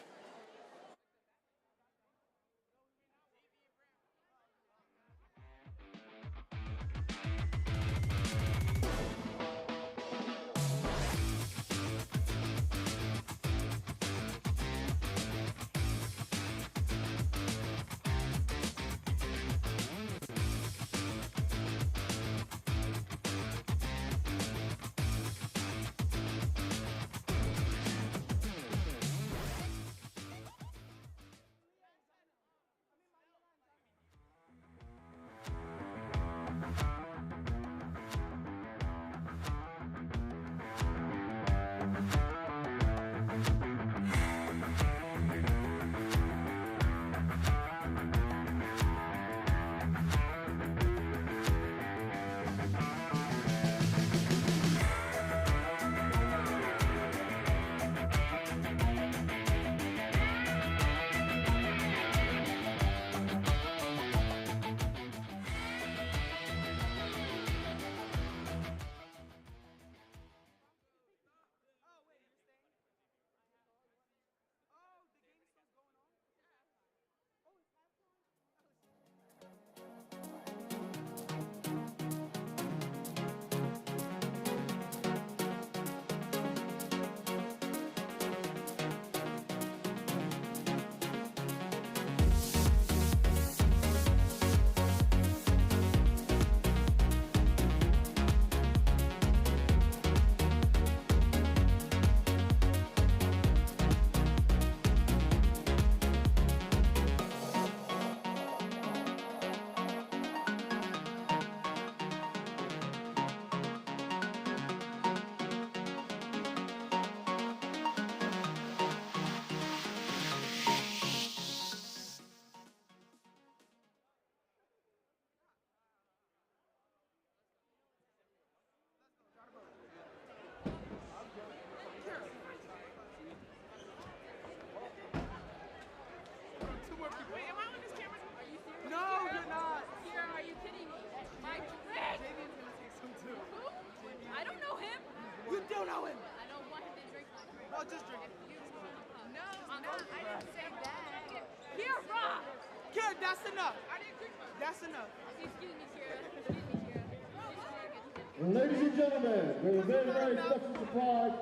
Ladies and gentlemen, we have a very, very special surprise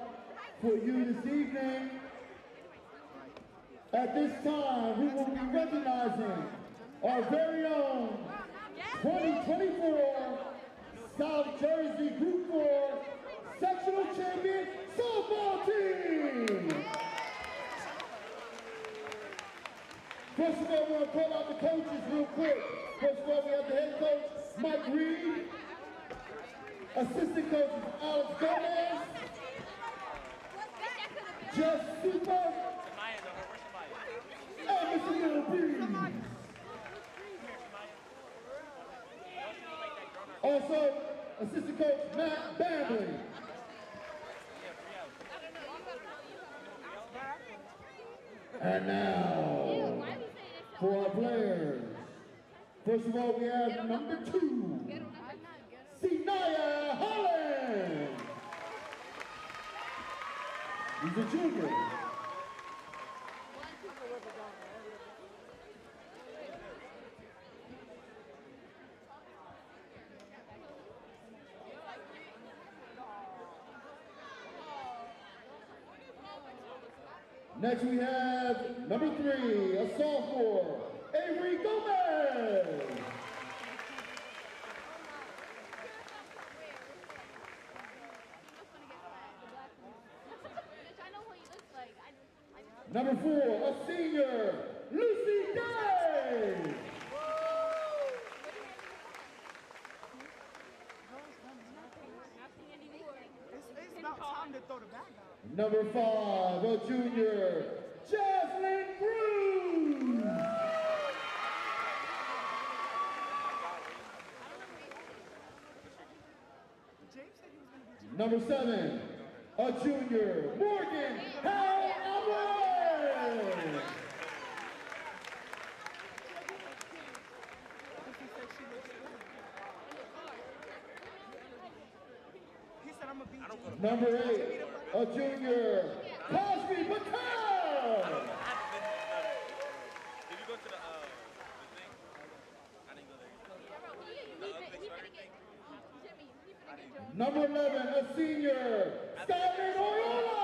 for you this evening. At this time, we will be recognizing our very own 2024 South Jersey Group 4 Sectional Champion Softball Team. First of all, we're going to call out the coaches real quick. First of all, we have the head coach, Mike Reed. Assistant coaches, Alex Gomez. Just Super. And Mr. Little Breeze. Also, assistant coach, Matt Bambley. And now, for our players. First of all, we have number 2, Sinaya Holland. He's a junior. Next we have number 3, a sophomore, Avery Gomez. Number 4, a senior, Lucy Day. time to throw the bag out. Number 5, a junior, Jaslyn Cruz. James said he was going to be Number 7, a junior, Morgan Hal Alvarez. He said, I'm going to beat you. Number 8, a junior, Cosby Patel. Did you go to the thing? I didn't go there. The thing. Number 11, a senior, Skyler Oriola.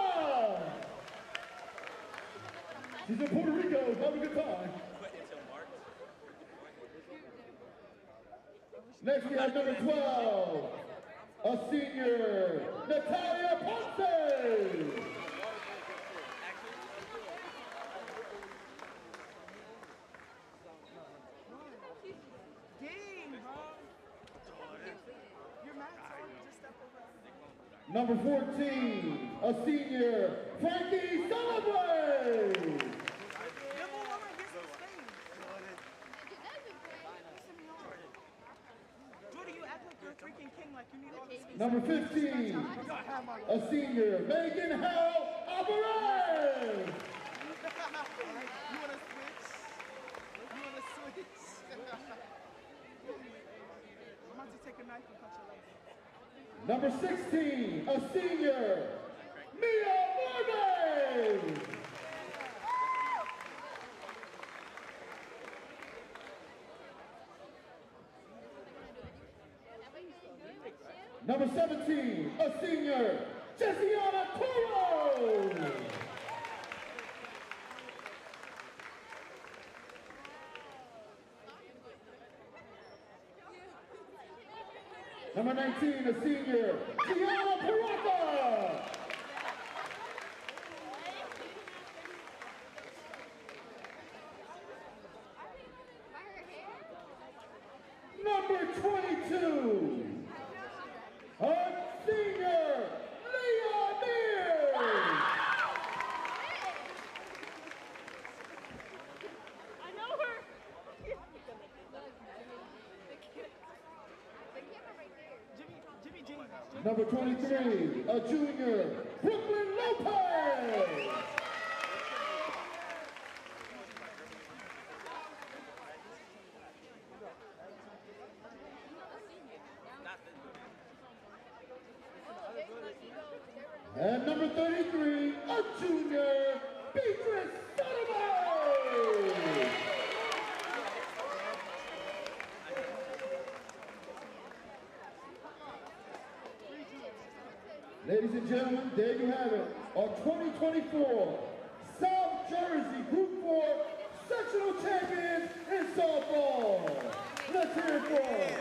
She's in Puerto Rico, have a good time. Next we have number 12, a senior, Natalia Ponce. Dang, bro. Your max already just stepped over. Number 14, a senior, Frankie Celebrate. Double over against the stage. Jordan, you act like you're a freaking king, like you need all the space. Number 15, a senior, Megan Hell Alvarez. You want to switch? You want to switch? I'm about to take a knife and cut your legs. Number 16, a senior, Mia Morgan. Number 17, a senior, Jessiana Toro. Number 19, a senior, Gianna Paraka. Number 22, a senior, Leah Mears. I know her. Jimmy James. Number 23, a junior, Brooklyn Lopez. And number 33, a junior, Beatrice Sotomayor. Ladies and gentlemen, there you have it. Our 2024 South Jersey Group 4 Sectional Champions in softball. Let's hear it for them.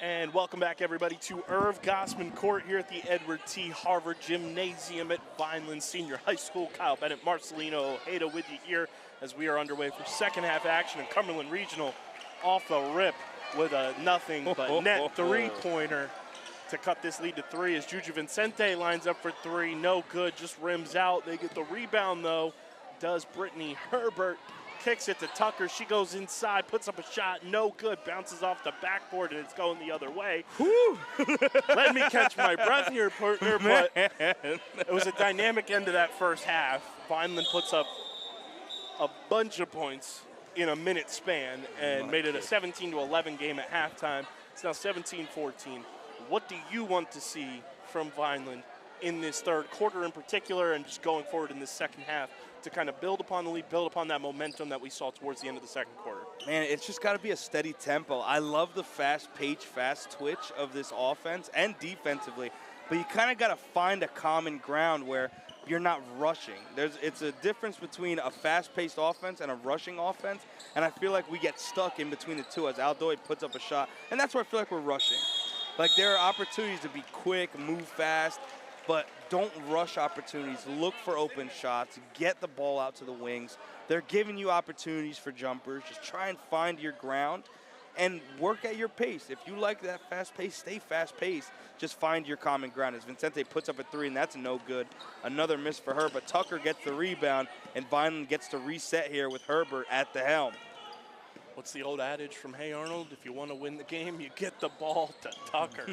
And welcome back, everybody, to Irv Gossman Court here at the Edward T. Harvard Gymnasium at Vineland Senior High School. Kyle Bennett, Marcelino Ojeda with you here as we are underway for second half action. And Cumberland Regional off the rip with a nothing but net three-pointer to cut this lead to 3 as Juju Vincente lines up for 3. No good, just rims out. They get the rebound, though. Does Brittany Herbert. Kicks it to Tucker. She goes inside, puts up a shot, no good. Bounces off the backboard, and it's going the other way. Let me catch my breath here, partner, but it was a dynamic end to that first half. Vineland puts up a bunch of points in a minute span and made it a 17-11 game at halftime. It's now 17-14. What do you want to see from Vineland in this third quarter in particular and just going forward in this second half to kind of build upon the lead, build upon that momentum that we saw towards the end of the second quarter? Man, it's just got to be a steady tempo. I love the fast pace, fast twitch of this offense and defensively, but you kind of got to find a common ground where you're not rushing. It's a difference between a fast-paced offense and a rushing offense, and I feel like we get stuck in between the two as Aldoy puts up a shot, and that's where I feel like we're rushing. Like, there are opportunities to be quick, move fast, but don't rush opportunities. Look for open shots. Get the ball out to the wings. They're giving you opportunities for jumpers. Just try and find your ground and work at your pace. If you like that fast pace, stay fast paced. Just find your common ground. As Vincente puts up a 3, and that's no good. Another miss for her, but Tucker gets the rebound, and Vineland gets to reset here with Herbert at the helm. What's the old adage from Hey Arnold? If you want to win the game, you get the ball to Tucker.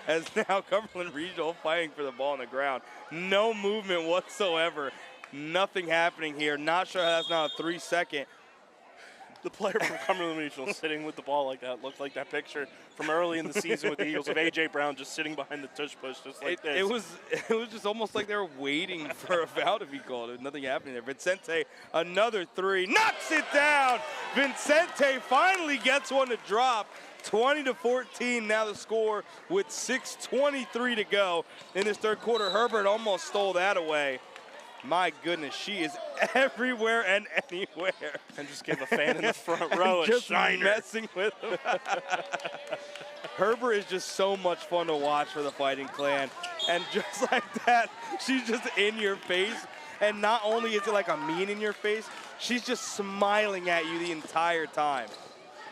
As now Cumberland Regional fighting for the ball on the ground. No movement whatsoever. Nothing happening here. Not sure how that's not a 3-second. The player from Cumberland Regional sitting with the ball like that looked like that picture from early in the season with the Eagles of A.J. Brown just sitting behind the tush push just like this. It was just almost like they were waiting for a foul to be called. There's nothing happening there. Vincente, another 3, knocks it down. Vincente finally gets one to drop. 20-14 now the score with 6:23 to go in this third quarter. Herbert almost stole that away. My goodness, she is everywhere and anywhere. And just give a fan in the front row a just shiner. Messing with him. Herbert is just so much fun to watch for the Fighting Clan. And just like that, she's just in your face. And not only is it like a mean in your face, she's just smiling at you the entire time.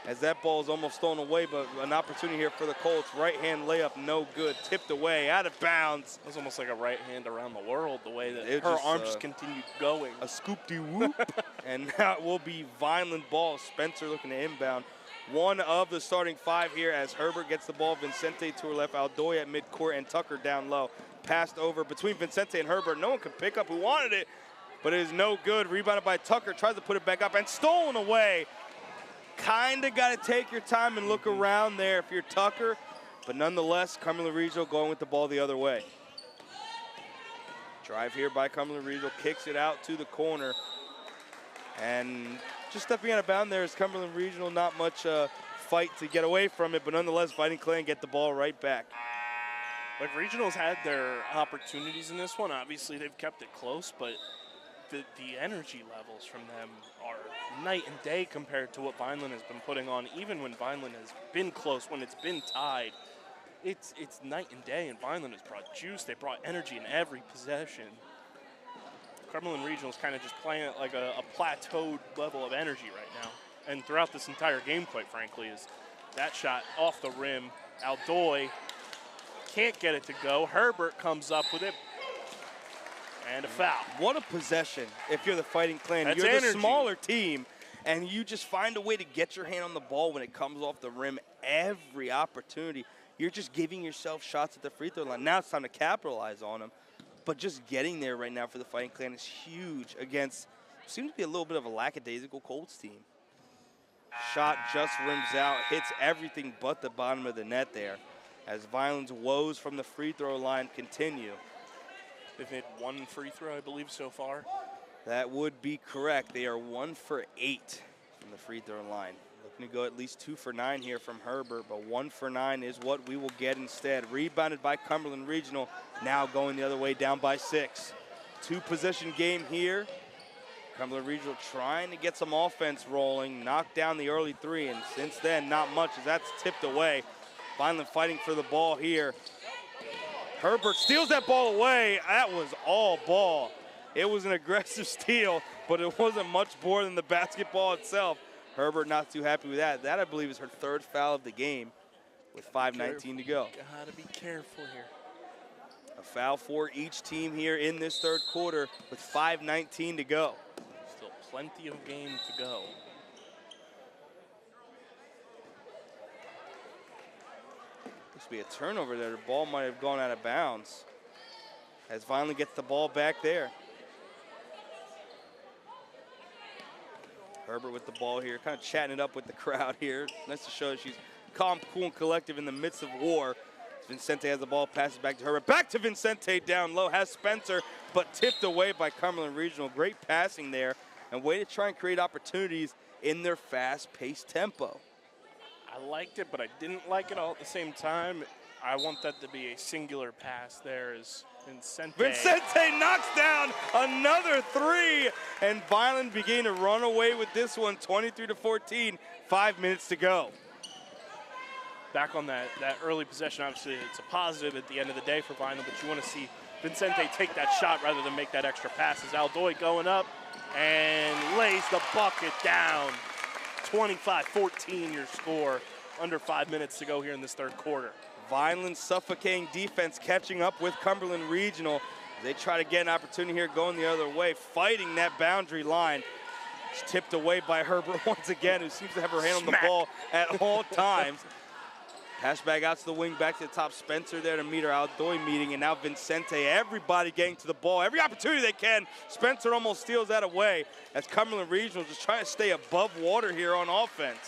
As that ball is almost stolen away, but an opportunity here for the Colts. Right-hand layup, no good. Tipped away, out of bounds. It was almost like a right hand around the world, the way that her arms just continued going. A scoop-de-whoop. And now it will be Vineland ball. Spencer looking to inbound. One of the starting 5 here as Herbert gets the ball. Vincente to her left, Aldoy at midcourt, and Tucker down low. Passed over between Vincente and Herbert. No one could pick up who wanted it, but it is no good. Rebounded by Tucker, tries to put it back up, and stolen away. Kind of got to take your time and look around there if you're Tucker, but nonetheless, Cumberland Regional going with the ball the other way. Drive here by Cumberland Regional, kicks it out to the corner, and just stepping out of bounds there is Cumberland Regional. Not much fight to get away from it, but nonetheless, Fighting Clan get the ball right back. Like, Regionals had their opportunities in this one. Obviously, they've kept it close, but the energy levels from them are night and day compared to what Vineland has been putting on. Even when Vineland has been close, when it's been tied, it's night and day, and Vineland has brought juice. They brought energy in every possession. Cumberland Regional is kind of just playing at like a plateaued level of energy right now. And throughout this entire game, quite frankly, is that shot off the rim. Aldoy can't get it to go. Herbert comes up with it. And a foul. What a possession if you're the Fighting Clan. That's you're energy. The smaller team, and you just find a way to get your hand on the ball when it comes off the rim every opportunity. You're just giving yourself shots at the free throw line. Now it's time to capitalize on them. But just getting there right now for the Fighting Clan is huge against seems to be a little bit of a lackadaisical Colts team. Shot just rims out, hits everything but the bottom of the net there as Vineland's woes from the free throw line continue. They've made 1 free throw, I believe, so far. That would be correct. They are 1 for 8 from the free throw line. Looking to go at least 2 for 9 here from Herbert, but 1 for 9 is what we will get instead. Rebounded by Cumberland Regional, now going the other way, down by 6. 2-possession game here. Cumberland Regional trying to get some offense rolling, knocked down the early three, and since then, not much as that's tipped away. Vineland fighting for the ball here. Herbert steals that ball away. That was all ball. It was an aggressive steal, but it wasn't much more than the basketball itself. Herbert not too happy with that. That, I believe, is her third foul of the game with 5:19 to go. Gotta be careful here. A foul for each team here in this third quarter with 5:19 to go. Still plenty of game to go. Looks to be a turnover there. The ball might have gone out of bounds as Vineland gets the ball back there. Herbert with the ball here, kind of chatting it up with the crowd here. Nice to show that she's calm, cool, and collective in the midst of war. Vincente has the ball, passes back to Herbert. Back to Vincente down low, has Spencer, but tipped away by Cumberland Regional. Great passing there, and way to try and create opportunities in their fast-paced tempo. I liked it, but I didn't like it all at the same time. I want that to be a singular pass there as Vincente. Vincente knocks down another three, and Vineland began to run away with this one, 23-14, 5 minutes to go. Back on that early possession, obviously it's a positive at the end of the day for Vineland, but you want to see Vincente take that shot rather than make that extra pass. As Aldoy going up and lays the bucket down. 25-14 your score, under 5 minutes to go here in this third quarter. Vineland suffocating defense catching up with Cumberland Regional. They try to get an opportunity here going the other way, fighting that boundary line. It's tipped away by Herbert once again, who seems to have her hand on the ball at all times. Pass back out to the wing, back to the top. Spencer there to meet her Aldoy meeting, and now Vincente, everybody getting to the ball. Every opportunity they can. Spencer almost steals that away as Cumberland Regional just trying to stay above water here on offense.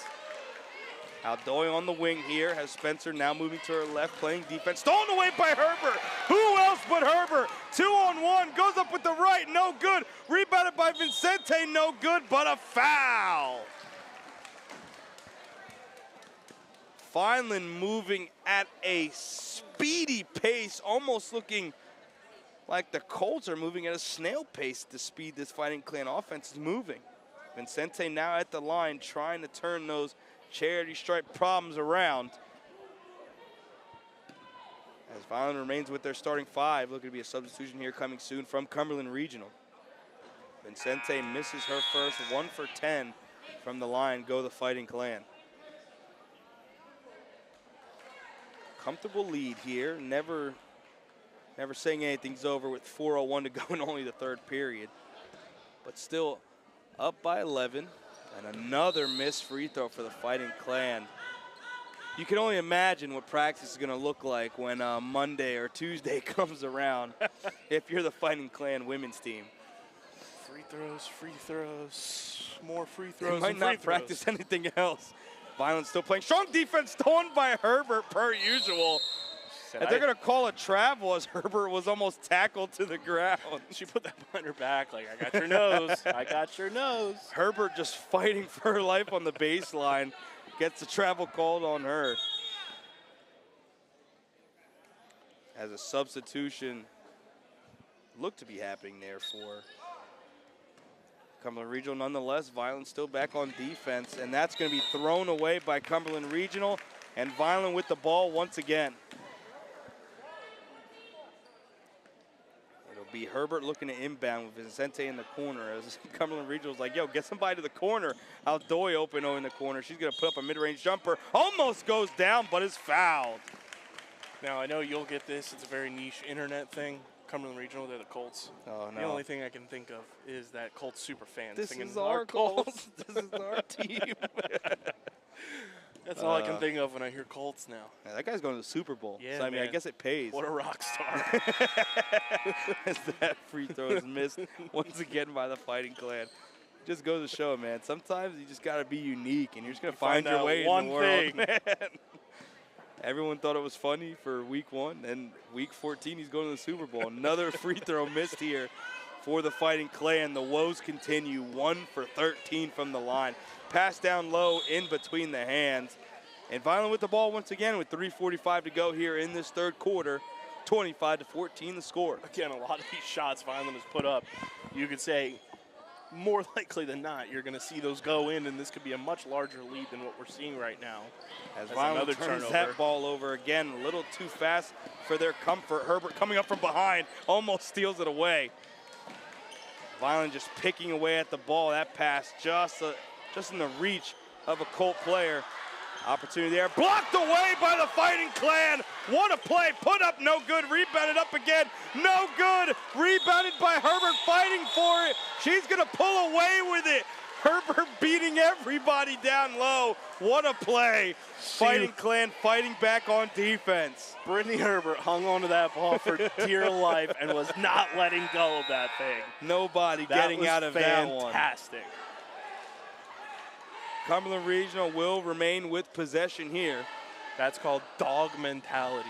Aldoy on the wing here, has Spencer now moving to her left, playing defense. Stolen away by Herbert. Who else but Herbert? 2-on-1, goes up with the right, no good. Rebounded by Vincente, no good, but a foul. Vineland moving at a speedy pace, almost looking like the Colts are moving at a snail pace, the speed this Fighting Clan offense is moving. Vincente now at the line trying to turn those charity stripe problems around. As Vineland remains with their starting five, looking to be a substitution here coming soon from Cumberland Regional. Vincente misses her first, 1 for 10 from the line, go the Fighting Clan. Comfortable lead here, never saying anything's over with 4:01 to go in only the third period. But still up by 11, and another missed free throw for the Fighting Clan. You can only imagine what practice is gonna look like when Monday or Tuesday comes around if you're the Fighting Clan women's team. Free throws, more free throws. They might not practice anything else. Vineland still playing. Strong defense stolen by Herbert per usual. And they're going to call a travel as Herbert was almost tackled to the ground. She put that behind her back like, I got your nose. I got your nose. Herbert just fighting for her life on the baseline. Gets the travel called on her. As a substitution looked to be happening there for Cumberland Regional. Nonetheless, Vineland still back on defense, and that's going to be thrown away by Cumberland Regional, and Vineland with the ball once again. It'll be Herbert looking to inbound with Vincente in the corner as Cumberland Regional's like, yo, get somebody to the corner. Aldoy open in the corner. She's going to put up a mid-range jumper. Almost goes down, but is fouled. Now, I know you'll get this. It's a very niche internet thing. Cumberland Regional, they're the Colts. Oh, no. The only thing I can think of is that Colts super fan This singing is our Colts. This is our team. That's all I can think of when I hear Colts now. Yeah, that guy's going to the Super Bowl. Yeah, so, I mean, I man. guess it pays. What a rock star. As that free throw is missed once again by the Fighting Clan. Just goes to show, man, sometimes you just got to be unique, and you're just going to find your way in the world, man. Everyone thought it was funny for week 1, and week 14 he's going to the Super Bowl. Another free throw missed here for the Fighting Clan. The woes continue, 1 for 13 from the line. Pass down low in between the hands. And Vineland with the ball once again with 3:45 to go here in this third quarter. 25-14 the score. Again, a lot of these shots Vineland has put up, you could say more likely than not, you're going to see those go in, and this could be a much larger lead than what we're seeing right now. As That's Vineland another turns turnover. that ball over again, a little too fast for their comfort. Herbert coming up from behind, almost steals it away. Vineland just picking away at the ball. That pass just in the reach of a Colt player. Opportunity there, blocked away by the Fighting Clan. What a play, put up, no good, rebounded up again, no good. Rebounded by Herbert, fighting for it. She's gonna pull away with it. Herbert beating everybody down low. What a play. Fighting Clan fighting back on defense. Brittany Herbert hung onto that ball for dear life and was not letting go of that thing. Nobody getting out of that one. Fantastic. Cumberland Regional will remain with possession here. That's called dog mentality.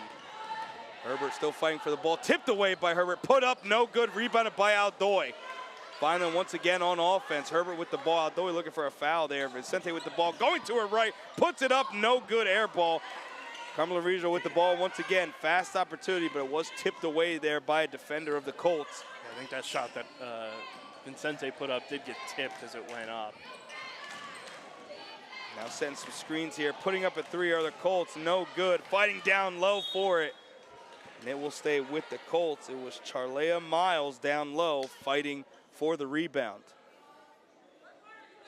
Herbert still fighting for the ball. Tipped away by Herbert. Put up, no good. Rebounded by Aldoy. Vineland once again on offense. Herbert with the ball. Aldoy looking for a foul there. Vicente with the ball. Going to her right. Puts it up. No good. Air ball. Cumberland Regional with the ball once again. Fast opportunity, but it was tipped away there by a defender of the Colts. I think that shot that Vicente put up did get tipped as it went up. Now setting some screens here, putting up a three are the Colts, no good. Fighting down low for it, and it will stay with the Colts. It was Charlea Miles down low fighting for the rebound.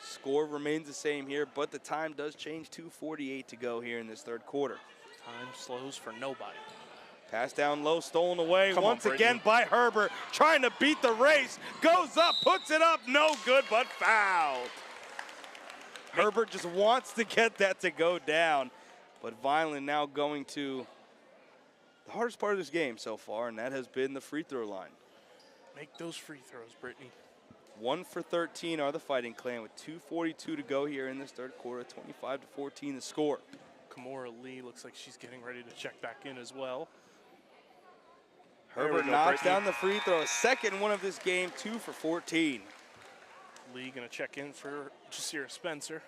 Score remains the same here, but the time does change. 2:48 to go here in this third quarter. Time slows for nobody. Pass down low, stolen away once on, again by Herbert, trying to beat the race. Goes up, puts it up, no good, but fouled. Herbert just wants to get that to go down, but Vineland now going to the hardest part of this game so far, and that has been the free throw line. Make those free throws, Brittany. 1 for 13 are the Fighting Clan with 2:42 to go here in this third quarter. 25-14 the score. Kimora Lee looks like she's getting ready to check back in as well. Herbert knocks down the free throw. Second one of this game, 2 for 14. Lee gonna check in for Jasira Spencer.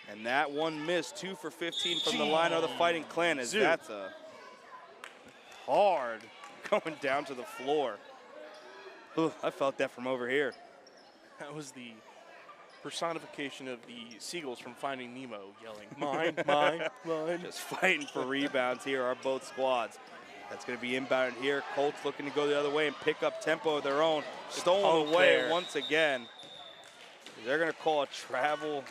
And that one missed. 2 for 15 from the line of the Fighting Clan, as that's a hard going down to the floor. Ooh, I felt that from over here. That was the personification of the seagulls from Finding Nemo yelling, mine, mine, mine. Just fighting for rebounds here are both squads. That's going to be inbounded here. Colts looking to go the other way and pick up tempo of their own. Stolen away once again. They're going to call a travel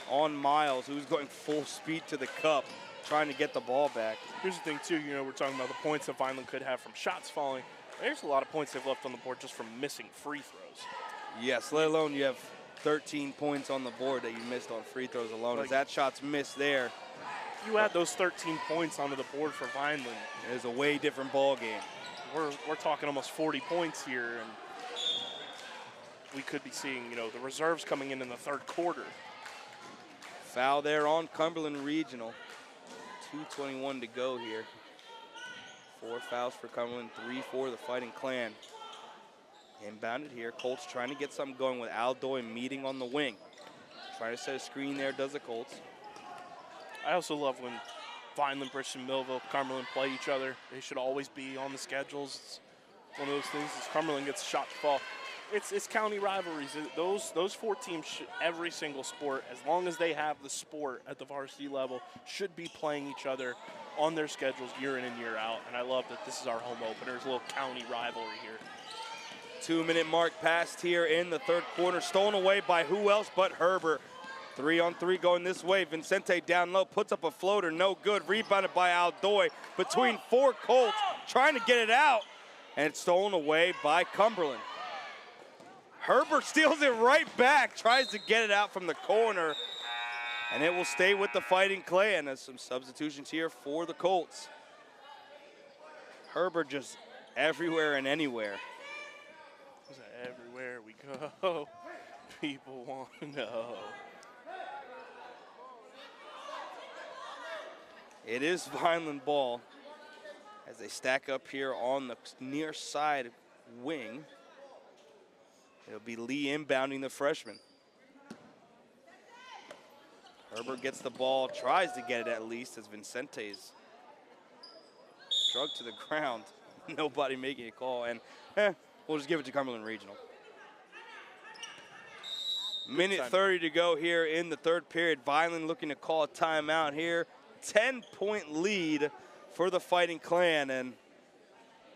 on Miles, who's going full speed to the cup, trying to get the ball back. Here's the thing, too. You know, we're talking about the points that Vineland could have from shots falling. There's a lot of points they've left on the board just from missing free throws. Yes, let alone you have 13 points on the board that you missed on free throws alone. As that shot's missed there, you add those 13 points onto the board for Vineland. It is a way different ball game. We're talking almost 40 points here, and we could be seeing, you know, the reserves coming in the third quarter. Foul there on Cumberland Regional. 2:21 to go here. 4 fouls for Cumberland, 3 for the Fighting Clan. Inbounded here. Colts trying to get something going with Aldoy meeting on the wing. Trying to set a screen there, does the Colts. I also love when Vineland, Bridgeton, Millville, Cumberland play each other. They should always be on the schedules. It's one of those things. As Cumberland gets shot to fall, it's county rivalries. Those 4 teams, every single sport, as long as they have the sport at the varsity level, should be playing each other on their schedules year in and year out. And I love that this is our home opener. There's a little county rivalry here. 2-minute mark passed here in the third quarter. Stolen away by who else but Herbert. 3-on-3 going this way. Vicente down low, puts up a floater, no good. Rebounded by Aldoy between 4 Colts, trying to get it out. And it's stolen away by Cumberland. Herbert steals it right back, tries to get it out from the corner. And it will stay with the Fighting Clan. As some substitutions here for the Colts. Herbert just everywhere and anywhere. Everywhere we go, people want to know. It is Vineland ball as they stack up here on the near side wing. It'll be Lee inbounding the freshman. Herbert gets the ball, tries to get it at least, as Vincente's drugged to the ground. Nobody making a call, and we'll just give it to Cumberland Regional. Minute 30 to go here in the third period. Vineland looking to call a timeout here. 10-point lead for the Fighting Clan, and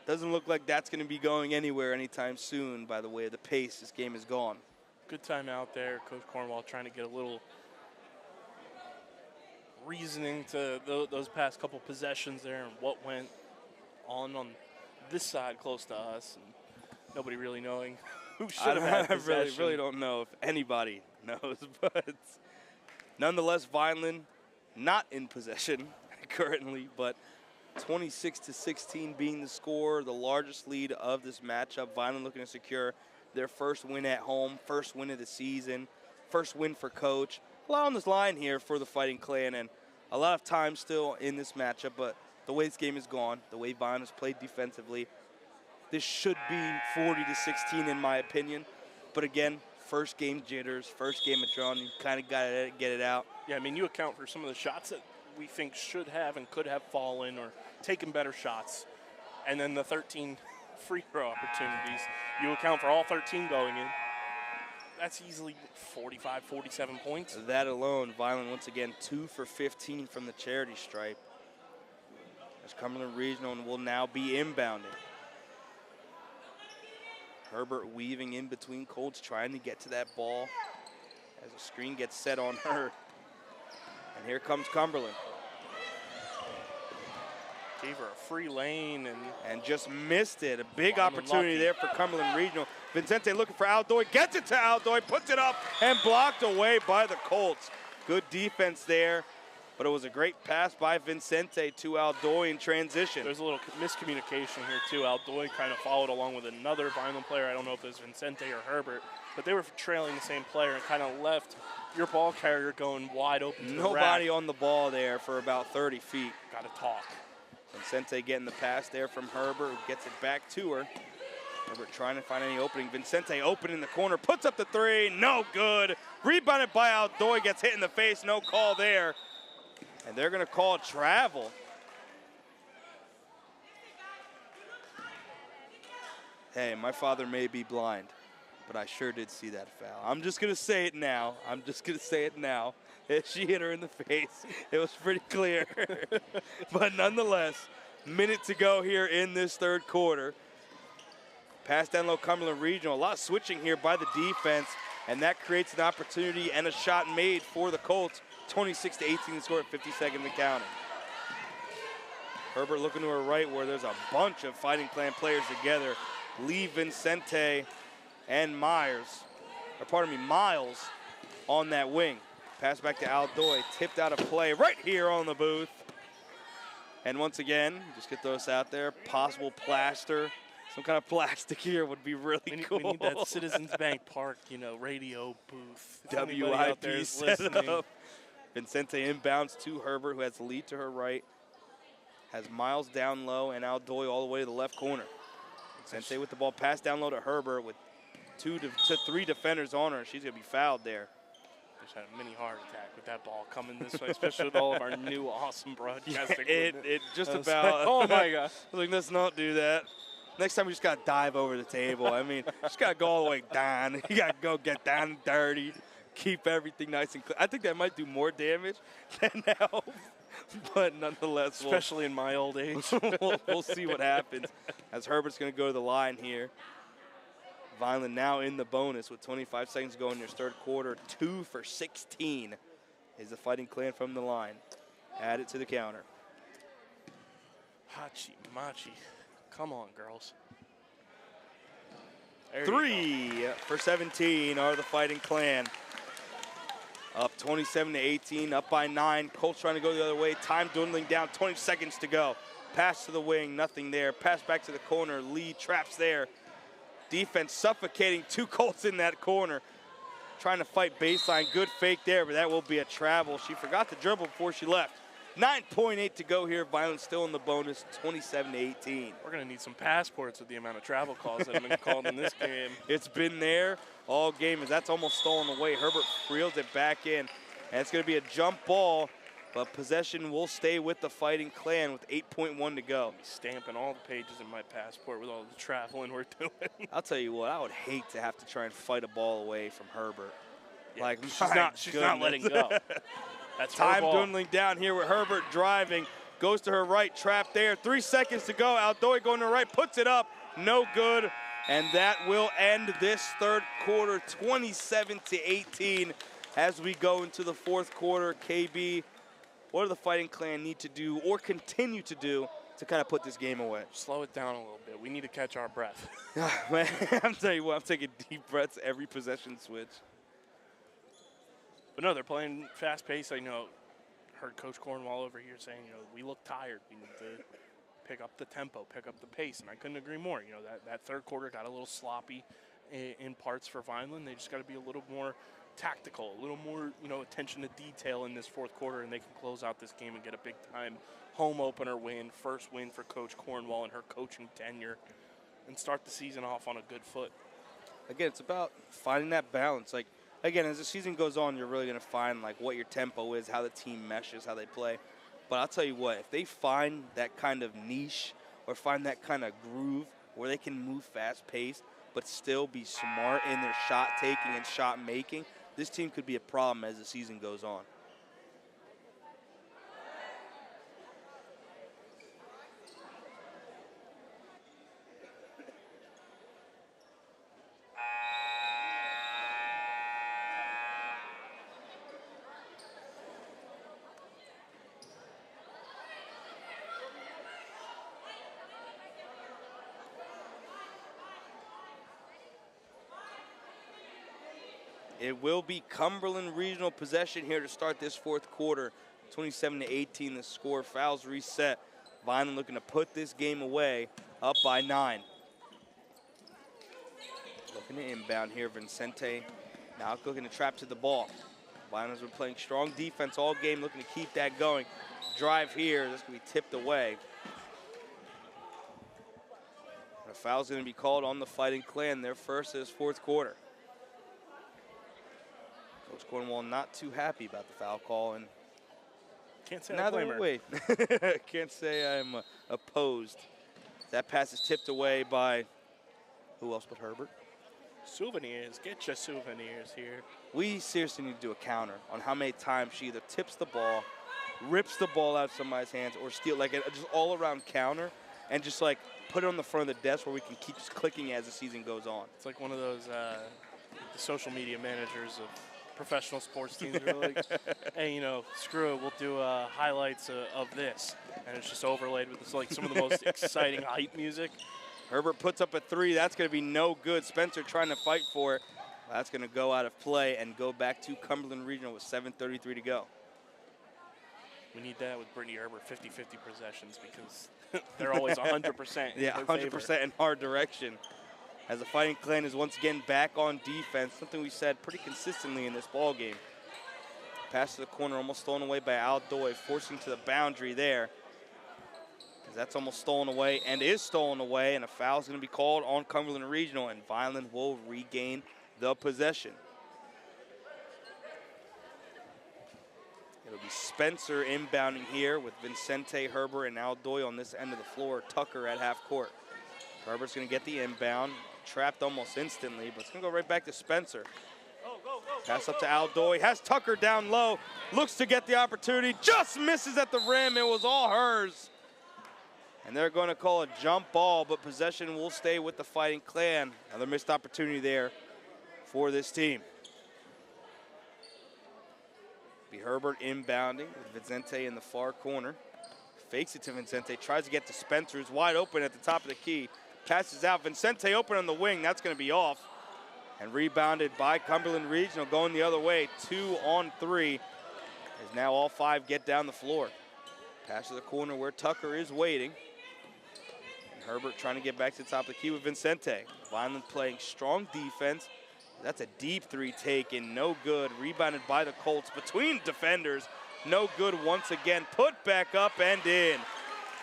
doesn't look like that's going to be going anywhere anytime soon by the way of the pace this game has gone. Good timeout there. Coach Cornwall trying to get a little reasoning to those past couple possessions there and what went on this side close to us, and nobody really knowing who should have had possession. I really don't know if anybody knows, but nonetheless, Vineland not in possession currently, but 26-16 being the score, the largest lead of this matchup. Vineland looking to secure their first win at home, first win of the season, first win for Coach. A lot on this line here for the Fighting Clan, and a lot of time still in this matchup, but the way this game has gone, the way Vineland has played defensively, this should be 40-16 in my opinion. But again, first game jitters, first game adrenaline, you kind of got to get it out. Yeah, I mean, you account for some of the shots that we think should have and could have fallen or taken better shots. And then the 13 free throw opportunities, you account for all 13 going in. That's easily 45, 47 points. That alone, Vineland once again 2 for 15 from the charity stripe. As Cumberland Regional will now be inbounding. Herbert weaving in between Colts, trying to get to that ball as a screen gets set on her. And here comes Cumberland. Gave her a free lane and just missed it. A big opportunity there for Cumberland Regional. Vincente looking for Aldoy, gets it to Aldoy, puts it up and blocked away by the Colts. Good defense there, but it was a great pass by Vincente to Aldoy in transition. There's a little miscommunication here too. Aldoy kind of followed along with another Vineland player. I don't know if it was Vincente or Herbert, but they were trailing the same player and kind of left your ball carrier going wide open to Nobody on the ball there for about 30 feet. Got to talk. Vincente getting the pass there from Herbert, who gets it back to her. Herbert trying to find any opening. Vincente open in the corner, puts up the three, no good. Rebounded by Aldoy, gets hit in the face, no call there. And they're gonna call travel. Hey, my father may be blind, but I sure did see that foul. I'm just gonna say it now. She hit her in the face. It was pretty clear. But nonetheless, minute to go here in this third quarter. Pass down low, Cumberland Regional. A lot of switching here by the defense, and that creates an opportunity and a shot made for the Colts. 26-18 to score at 50 seconds and counting. Herbert looking to her right where there's a bunch of Fighting Clan players together. Lee, Vincente, and Miles on that wing. Pass back to Aldoy, tipped out a play right here on the booth. And once again, just get those out there. Possible plaster, some kind of plastic here would be really cool. We need that Citizens Bank Park, radio booth. WIP set up. Vincente inbounds to Herbert, who has the lead to her right. Has Miles down low and Aldoy all the way to the left corner. Vincente with the ball, pass down low to Herbert with 2 to 3 defenders on her. She's going to be fouled there. Just had a mini heart attack with that ball coming this way, especially with all of our new awesome broadcasting. It just about. Oh my gosh! I was like, let's not do that. Next time we just got to dive over the table. I mean, just got to go all the way down. You got to go get down and dirty, keep everything nice and clean. I think that might do more damage than help, but nonetheless, especially in my old age, we'll see what happens as Herbert's going to go to the line here. Vineland now in the bonus with 25 seconds to go in this third quarter. 2 for 16 is the Fighting Clan from the line. Add it to the counter. Hachi Machi. Come on, girls. 3 for 17 are the Fighting Clan. Up 27-18, up by 9. Colts trying to go the other way. Time dwindling down, 20 seconds to go. Pass to the wing, nothing there. Pass back to the corner. Lee traps there. Defense suffocating 2 Colts in that corner. Trying to fight baseline. Good fake there, but that will be a travel. She forgot to dribble before she left. 9.8 to go here. Vineland still in the bonus, 27-18. We're going to need some passports with the amount of travel calls that have been called in this game. It's been there all game, as that's almost stolen away. Herbert reels it back in. And it's going to be a jump ball, but possession will stay with the Fighting Clan with 8.1 to go. Stamping all the pages in my passport with all the traveling we're doing. I'll tell you what, I would hate to have to try and fight a ball away from Herbert. Yeah, Like, she's not letting go. That's her time ball. dwindling down here with Herbert driving. Goes to her right, trap there. 3 seconds to go. Aldoy going to the right, puts it up. No good. And that will end this third quarter, 27-18. As we go into the fourth quarter, KB, what do the Fighting Clan need to do or continue to do to kind of put this game away? Slow it down a little bit. We need to catch our breath. Man, I'm telling you what, I'm taking deep breaths every possession switch. But no, they're playing fast-paced. I heard Coach Cornwall over here saying, we look tired. We need to pick up the tempo, pick up the pace, and I couldn't agree more. That third quarter got a little sloppy in parts for Vineland. They just got to be a little more tactical, a little more, attention to detail in this fourth quarter, and they can close out this game and get a big-time home opener win, first win for Coach Cornwall and her coaching tenure, and start the season off on a good foot. Again, it's about finding that balance. Like, again, as the season goes on, you're really going to find like what your tempo is, how the team meshes, how they play. But I'll tell you what, if they find that kind of niche or find that kind of groove where they can move fast-paced but still be smart in their shot taking and shot making, this team could be a problem as the season goes on. It will be Cumberland Regional possession here to start this fourth quarter. 27-18 the score. Fouls reset. Vineland looking to put this game away, up by 9. Looking to inbound here. Vincente now looking to trap to the ball. Vineland's been playing strong defense all game, looking to keep that going. Drive here. This going to be tipped away. A foul's going to be called on the Fighting Clan. Their first of this fourth quarter. Coach Cornwall not too happy about the foul call, and can't say I blame her. Wait, can't say I'm opposed. That pass is tipped away by who else but Herbert? Souvenirs, get your souvenirs here. We seriously need to do a counter on how many times she either tips the ball, rips the ball out of somebody's hands, or steal, like a just all-around counter, and just like put it on the front of the desk where we can keep just clicking as the season goes on. It's like one of those the social media managers of professional sports teams are like, hey, screw it, we'll do highlights of this. And it's just overlaid with like some of the most exciting hype music. Herbert puts up a 3. That's going to be no good. Spencer trying to fight for it. That's going to go out of play and go back to Cumberland Regional with 7:33 to go. We need that with Brittany Herbert, 50-50 possessions, because they're always 100%. Yeah, 100% in our direction. As the Fighting Clan is once again back on defense, something we said pretty consistently in this ball game. Pass to the corner, almost stolen away by Aldoy, forcing to the boundary there. As that's almost stolen away and is stolen away, and a foul is going to be called on Cumberland Regional, and Vineland will regain the possession. It'll be Spencer inbounding here with Vincente, Herbert, and Aldoy on this end of the floor. Tucker at half court. Herbert's going to get the inbound. Trapped almost instantly, but it's going to go right back to Spencer. Pass up to Aldoy. Has Tucker down low. Looks to get the opportunity. Just misses at the rim. It was all hers. And they're going to call a jump ball, but possession will stay with the Fighting Clan. Another missed opportunity there for this team. Be Herbert inbounding with Vincente in the far corner. Fakes it to Vincente. Tries to get to Spencer, who's wide open at the top of the key. Passes out. Vincente open on the wing. That's going to be off. And rebounded by Cumberland Regional, going the other way. 2 on 3. As now all 5 get down the floor. Pass to the corner where Tucker is waiting. And Herbert trying to get back to the top of the key with Vincente. Vineland playing strong defense. That's a deep 3 taken. No good. Rebounded by the Colts between defenders. No good once again. Put back up and in.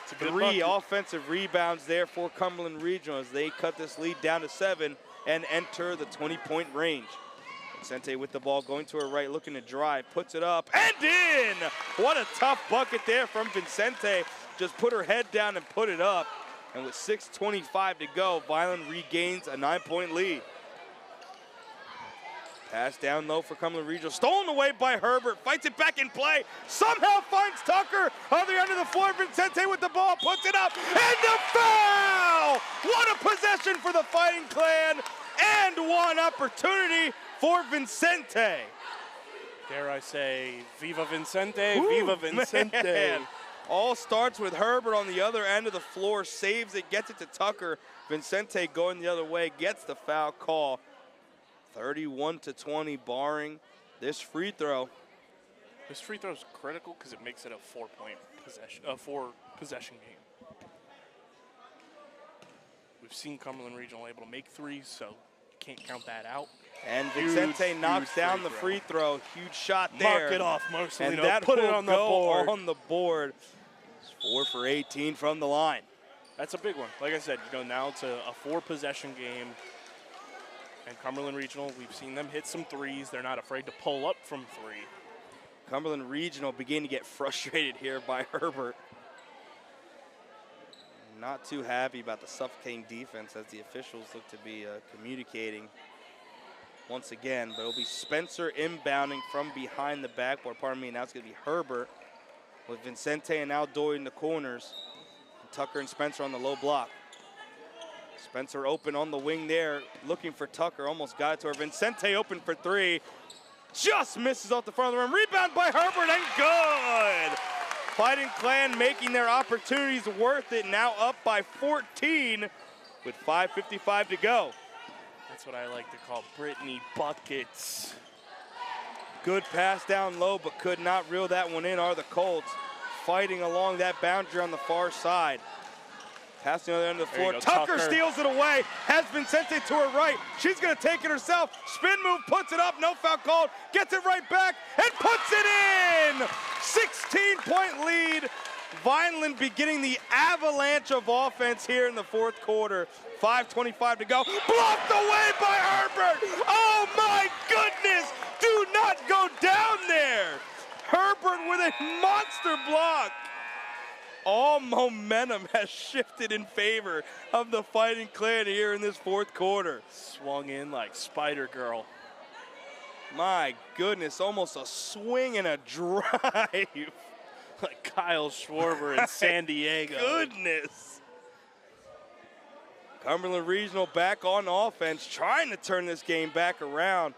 3 offensive rebounds there for Cumberland Regional as they cut this lead down to 7 and enter the 20-point range. Vincente with the ball, going to her right, looking to drive, puts it up and in. What a tough bucket there from Vincente. Just put her head down and put it up. And with 6:25 to go, Vineland regains a 9-point lead. Pass down low for Cumberland Regional, stolen away by Herbert, fights it back in play, somehow finds Tucker, other end of the floor, Vincente with the ball, puts it up, and the foul! What a possession for the Fighting Clan, and one opportunity for Vincente. Dare I say, Viva Vincente, Viva Vincente. Man. All starts with Herbert on the other end of the floor, saves it, gets it to Tucker. Vincente going the other way, gets the foul call. 31-20, barring this free throw. This free throw is critical because it makes it a 4-point possession, possession game. We've seen Cumberland Regional able to make threes, so can't count that out. And Vincente knocks down the free throw. Huge shot there. Mark it off, Marcelino. And that put it will on the go board. on the board. It's 4 for 18 from the line. That's a big one. Like I said, now it's a 4-possession game. And Cumberland Regional, we've seen them hit some threes. They're not afraid to pull up from 3. Cumberland Regional beginning to get frustrated here by Herbert. Not too happy about the suffocating defense as the officials look to be communicating once again. But it'll be Spencer inbounding from behind the backboard. Pardon me, now it's going to be Herbert with Vincente and Aldoy in the corners. And Tucker and Spencer on the low block. Spencer open on the wing there, looking for Tucker, almost got it to her. Vincente open for 3, just misses off the front of the rim. Rebound by Herbert and good! Fighting Clan making their opportunities worth it, now up by 14 with 5:55 to go. That's what I like to call Brittany buckets. Good pass down low, but could not reel that one in are the Colts. Fighting along that boundary on the far side. Passing on the other end of the floor. Tucker steals it away. Has Vincente to her right. She's going to take it herself. Spin move, puts it up. No foul called. Gets it right back and puts it in. 16-point lead. Vineland beginning the avalanche of offense here in the fourth quarter. 5:25 to go. Blocked away by Herbert. Oh my goodness. Do not go down there. Herbert with a monster block. All momentum has shifted in favor of the Fighting Clan here in this fourth quarter. Swung in like Spider-Girl. My goodness, almost a swing and a drive. Like Kyle Schwarber in San Diego. Goodness. Cumberland Regional back on offense, trying to turn this game back around.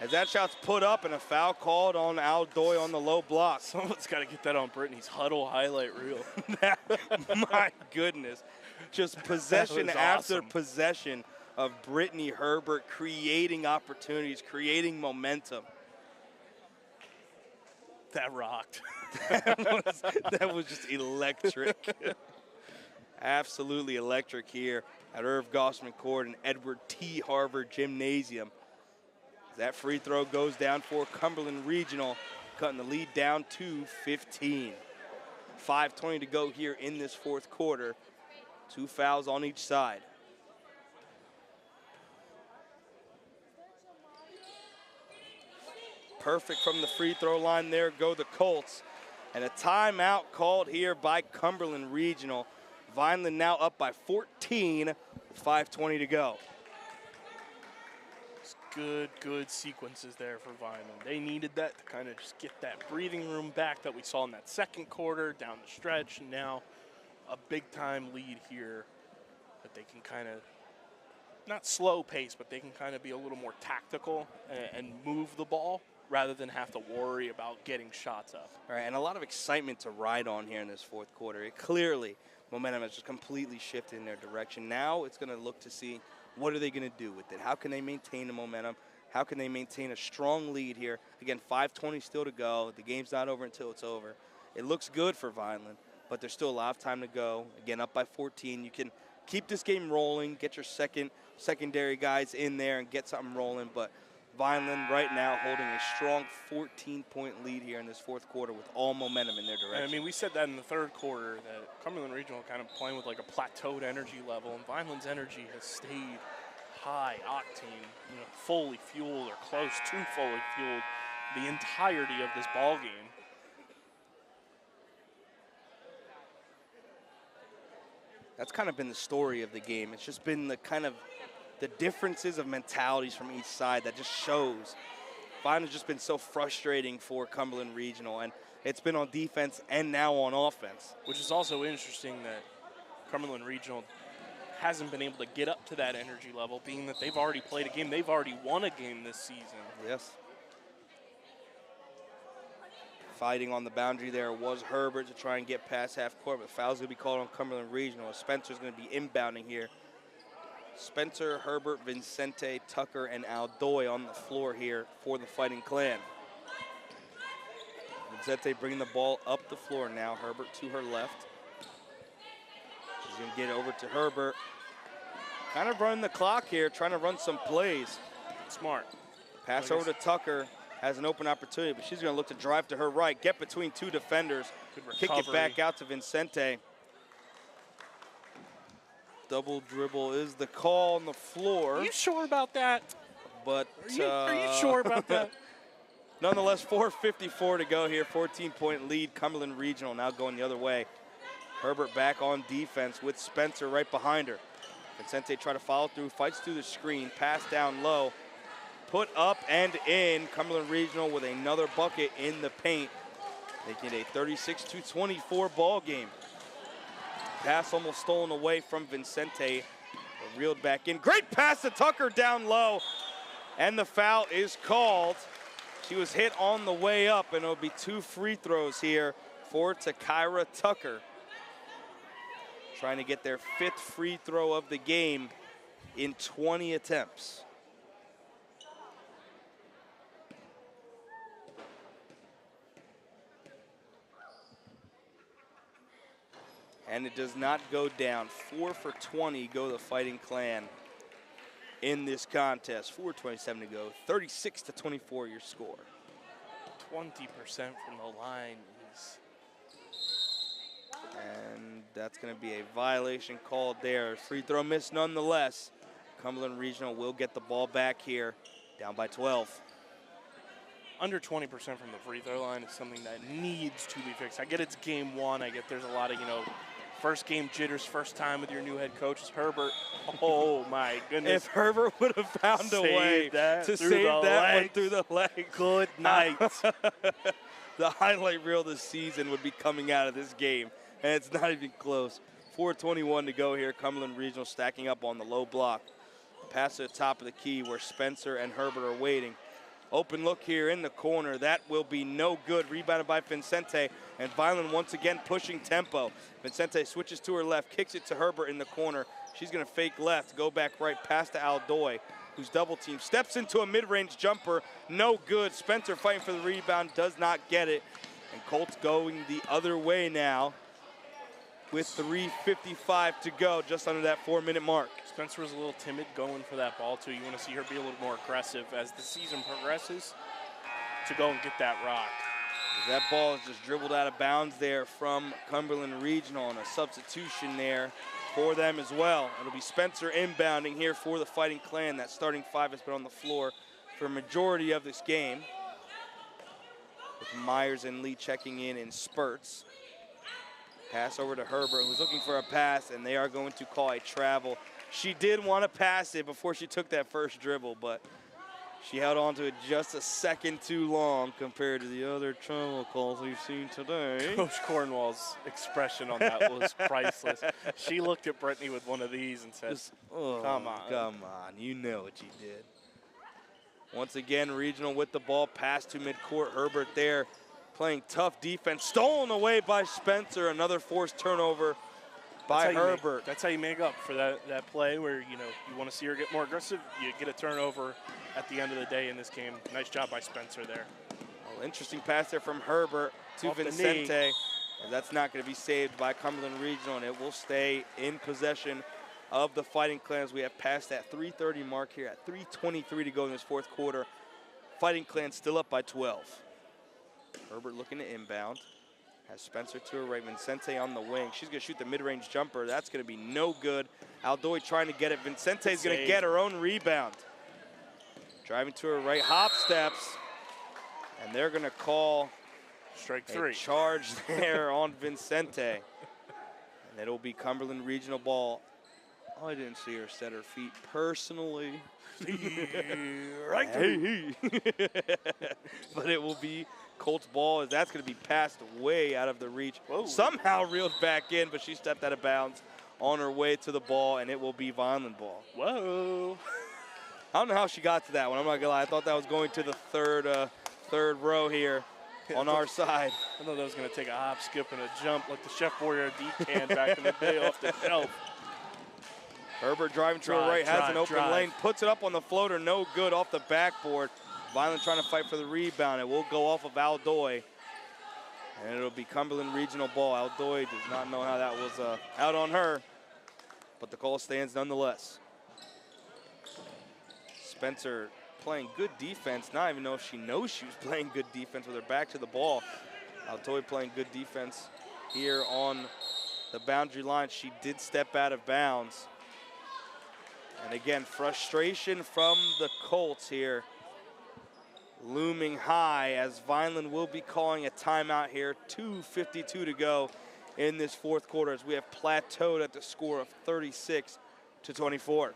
As that shot's put up and a foul called on Aldoy on the low block. Someone's got to get that on Brittany's huddle highlight reel. My goodness. Just possession after awesome. possession of Brittany Herbert creating opportunities, creating momentum. That rocked. that was just electric. Absolutely electric here at Irv Gossman Court and Edward T. Harvard Gymnasium. That free throw goes down for Cumberland Regional, cutting the lead down to 15. 5:20 to go here in this fourth quarter. 2 fouls on each side. Perfect from the free throw line there go the Colts. And a timeout called here by Cumberland Regional. Vineland now up by 14 with 5:20 to go. Good sequences there for Vineland. They needed that to kind of just get that breathing room back that we saw in that second quarter down the stretch. And now a big-time lead here that they can kind of, not slow pace, but they can kind of be a little more tactical and move the ball rather than have to worry about getting shots up. All right, and a lot of excitement to ride on here in this fourth quarter. Clearly, momentum has just completely shifted in their direction. Now it's going to look to see what are they going to do with it. How can they maintain the momentum? How can they maintain a strong lead here? Again, 5:20 still to go. The game's not over until it's over. It looks good for Vineland, but there's still a lot of time to go. Again, up by 14. You can keep this game rolling, get your secondary guys in there and get something rolling, but Vineland right now holding a strong 14-point lead here in this fourth quarter with all momentum in their direction. And I mean, we said that in the third quarter, that Cumberland Regional kind of playing with like a plateaued energy level, and Vineland's energy has stayed high octane, fully fueled or close to fully fueled the entirety of this ball game. That's kind of been the story of the game. It's just been the differences of mentalities from each side that just shows. Vineland's just been so frustrating for Cumberland Regional, and it's been on defense and now on offense. Which is also interesting that Cumberland Regional hasn't been able to get up to that energy level, being that they've already played a game. They've already won a game this season. Yes. Fighting on the boundary there was Herbert to try and get past half court, but foul's going to be called on Cumberland Regional. Spencer's going to be inbounding here. Spencer, Herbert, Vincente, Tucker, and Aldoy on the floor here for the Fighting Clan. Vincente bringing the ball up the floor now. Herbert to her left. She's going to get it over to Herbert. Kind of running the clock here, trying to run some plays. Smart. Pass over to Tucker. Has an open opportunity, but she's going to look to drive to her right, get between two defenders, kick it back out to Vincente. Double dribble is the call on the floor. Are you sure about that? But are you sure about that? Nonetheless, 4:54 to go here. 14-point lead. Cumberland Regional now going the other way. Herbert back on defense with Spencer right behind her. Vincente try to follow through, fights through the screen, pass down low. Put up and in. Cumberland Regional with another bucket in the paint, making it a 36-24 ball game. Pass almost stolen away from Vincente, but reeled back in. Great pass to Tucker down low, and the foul is called. She was hit on the way up, and it'll be 2 free throws here for Takira Tucker. Trying to get their 5th free throw of the game in 20 attempts. And it does not go down. 4 for 20 go the Fighting Clan in this contest. 4:27 to go. 36-24 your score. 20% from the line is. And that's going to be a violation called there. Free throw miss nonetheless. Cumberland Regional will get the ball back here, down by 12. Under 20% from the free throw line is something that needs to be fixed. I get it's game 1. I get there's a lot of, first game jitters, first time with your new head coach is Herbert. Oh my goodness. If Herbert would have found a way to save that one through the legs. Good night. The highlight reel this season would be coming out of this game, and it's not even close. 4:21 to go here. Cumberland Regional stacking up on the low block. Pass to the top of the key where Spencer and Herbert are waiting. Open look here in the corner. That will be no good. Rebounded by Vincente. And Vineland once again pushing tempo. Vincente switches to her left, kicks it to Herbert in the corner. She's going to fake left, go back right, pass to Aldoy, who's double teamed. Steps into a mid-range jumper. No good. Spencer fighting for the rebound, does not get it. And Colts going the other way now with 3:55 to go, just under that 4-minute mark. Spencer was a little timid going for that ball, too. You want to see her be a little more aggressive as the season progresses to go and get that rock. That ball is just dribbled out of bounds there from Cumberland Regional, and a substitution there for them as well. It'll be Spencer inbounding here for the Fighting Clan. That starting 5 has been on the floor for a majority of this game, with Myers and Lee checking in spurts. Pass over to Herbert, who's looking for a pass, and they are going to call a travel. She did want to pass it before she took that first dribble, but she held on to it just a second too long compared to the other travel calls we've seen today. Coach Cornwall's expression on that was priceless. She looked at Brittany with one of these and said, come on. Come on, you know what you did. Once again, Regional with the ball, pass to midcourt. Herbert there playing tough defense, stolen away by Spencer. Another forced turnover by Herbert. That's how you make up for that play where, you want to see her get more aggressive. You get a turnover at the end of the day in this game. Nice job by Spencer there. Well, interesting pass there from Herbert to Off Vincente. That's not going to be saved by Cumberland Regional, and it will stay in possession of the Fighting Clans. We have passed that 3:30 mark here at 3:23 to go in this fourth quarter. Fighting Clans still up by 12. Herbert looking to inbound. Has Spencer to her right, Vincente on the wing. She's gonna shoot the mid-range jumper. That's gonna be no good. Aldoy trying to get it. Vincente's gonna get her own rebound. Driving to her right, hop steps. And they're gonna call strike three. Charge there on Vincente. And it'll be Cumberland Regional ball. Oh, I didn't see her set her feet personally. Right through. But it will be Colts ball, as that's going to be passed way out of the reach. Whoa. Somehow reeled back in, but she stepped out of bounds on her way to the ball, and it will be Vineland ball. Whoa. I don't know how she got to that one. I'm not going to lie. I thought that was going to the third row here on our side. I thought that was going to take a hop, skip, and a jump like the Chef Warrior D-can back in the day off the shelf. Herbert driving to her right, has an open lane, puts it up on the floater, no good off the backboard. Vineland trying to fight for the rebound. It will go off of Aldoy. And it'll be Cumberland Regional ball. Aldoy does not know how that was out on her, but the call stands nonetheless. Spencer playing good defense. Not even know if she knows she was playing good defense with her back to the ball. Aldoy playing good defense here on the boundary line. She did step out of bounds. And again, frustration from the Colts here looming high, as Vineland will be calling a timeout here. 2:52 to go in this fourth quarter, as we have plateaued at the score of 36-24.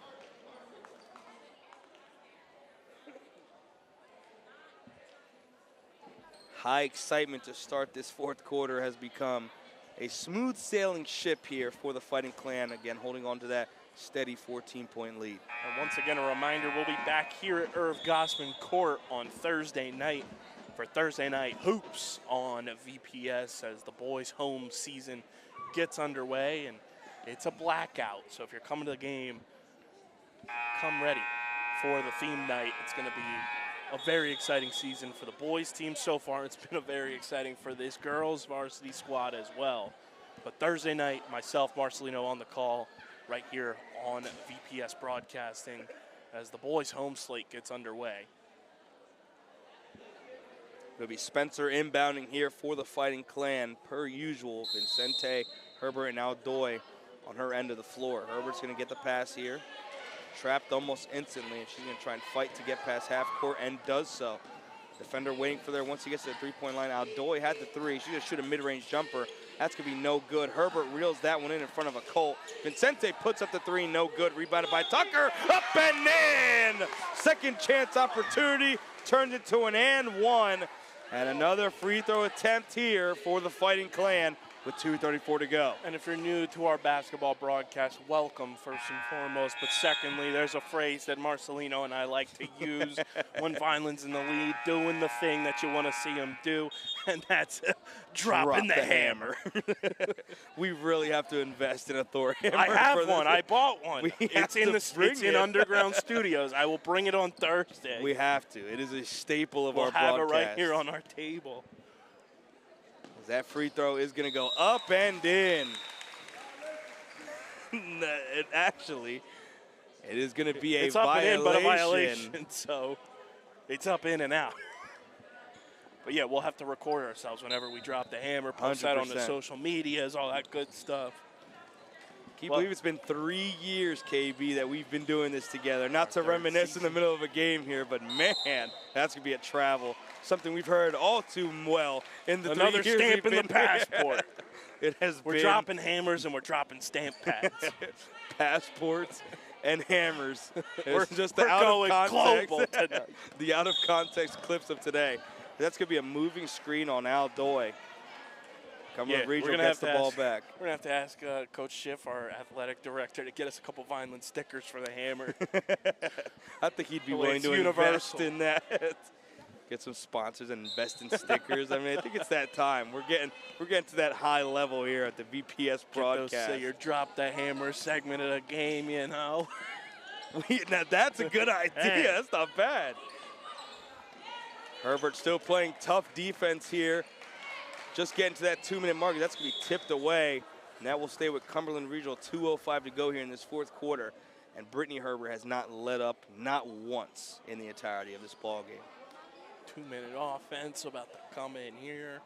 High excitement to start this fourth quarter has become a smooth sailing ship here for the Fighting Clan, again holding on to that steady 14-point lead. And once again, a reminder, we'll be back here at Irv Gossman Court on Thursday night for Thursday Night Hoops on VPS as the boys' home season gets underway, and it's a blackout. So if you're coming to the game, come ready for the theme night. It's going to be a very exciting season for the boys' team so far. It's been a very exciting for this girls' varsity squad as well. But Thursday night, myself, Marcelino on the call, right here on VPS Broadcasting as the boys' home slate gets underway. It'll be Spencer inbounding here for the Fighting Clan, per usual. Vincente, Herbert, and Aldoy on her end of the floor. Herbert's going to get the pass here. Trapped almost instantly, and she's going to try and fight to get past half court, and does so. Defender waiting for there once he gets to the three-point line. Aldoy had the three. She's going to shoot a mid-range jumper. That's going to be no good. Herbert reels that one in front of a Colt. Vincente puts up the three, no good. Rebounded by Tucker, up and in! Second chance opportunity, turned into an and one. And another free throw attempt here for the Fighting Clan with 2:34 to go. And if you're new to our basketball broadcast, welcome first and foremost. But secondly, there's a phrase that Marcelino and I like to use when Vineland's in the lead, doing the thing that you want to see him do, and that's dropping the hammer. We really have to invest in a Thor hammer. I have one. I bought one. It's in Underground Studios. I will bring it on Thursday. We have to. It is a staple of we'll our broadcast. We'll have it right here on our table. That free throw is going to go up and in. It is going to be a violation. It's up and in, but a violation, so it's up, in, and out. But yeah, we'll have to record ourselves whenever we drop the hammer, post that on the social medias, all that good stuff. Can you believe it's been 3 years, KB, that we've been doing this together? Not to reminisce in the middle of a game here, but man, that's going to be a travel. Something we've heard all too well in the 3 years. Another stamp in the passport. It has We're dropping hammers and we're dropping stamp pads. Passports and hammers. We're just the out of context, global tonight. The out of context clips of today. That's going to be a moving screen on Aldoy. Cumberland Regional gets the ball back. We're going to have to ask Coach Schiff, our athletic director, to get us a couple Vineland stickers for the hammer. I think he'd be willing to invest in that. Get some sponsors and invest in stickers. I mean, I think it's that time. We're getting to that high level here at the VPS broadcast. Say your drop the hammer segment of the game, you know. Now that's a good idea. Hey. That's not bad. Herbert still playing tough defense here. Just getting to that 2-minute mark. That's going to be tipped away. And that will stay with Cumberland Regional. 2:05 to go here in this fourth quarter. And Brittany Herbert has not let up, not once, in the entirety of this ball game. 2-minute offense about to come in here.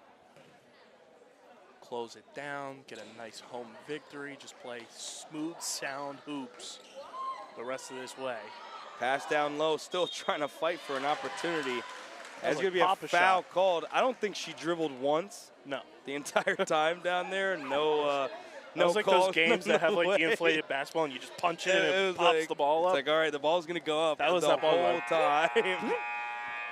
close it down, get a nice home victory, just play smooth sound hoops the rest of this way. Pass down low, still trying to fight for an opportunity. There's like going to be a Papa foul shot. called. I don't think she dribbled once No. the entire time down there. No, That was like call, those games that have like way. the inflated basketball and you just punch it and it was pops like, the ball up. It's like, all right, the ball's going to go up That was the that ball whole right. time.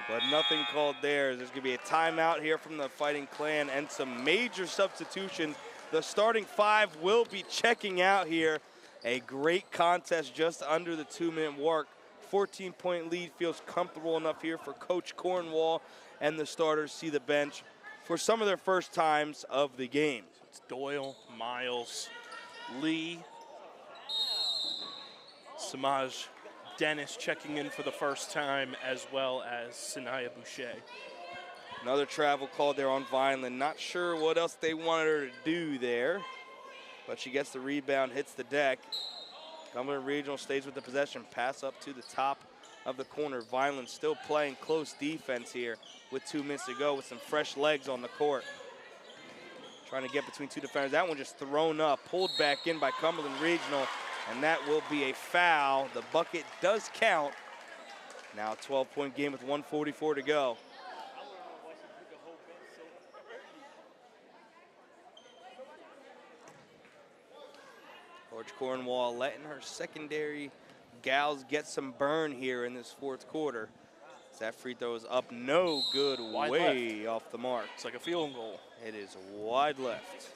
But nothing called there. There's going to be a timeout here from the Fighting Clan and some major substitutions. The starting five will be checking out here. A great contest just under the 2-minute mark. 14-point lead feels comfortable enough here for Coach Cornwall and the starters see the bench for some of their first times of the game. It's Doyle, Miles, Lee, Samaj, Dennis checking in for the first time, as well as Sanaya Boucher. Another travel call there on Vineland. Not sure what else they wanted her to do there, but she gets the rebound, hits the deck. Cumberland Regional stays with the possession, pass up to the top of the corner. Vineland still playing close defense here with 2 minutes to go with some fresh legs on the court. Trying to get between two defenders. That one just thrown up, pulled back in by Cumberland Regional, and that will be a foul. The bucket does count. Now a 12-point game with 1:44 to go. Coach Cornwall letting her secondary gals get some burn here in this fourth quarter. As that free throw is up, no good, Wide way off the mark. It's like a field goal. It is wide left.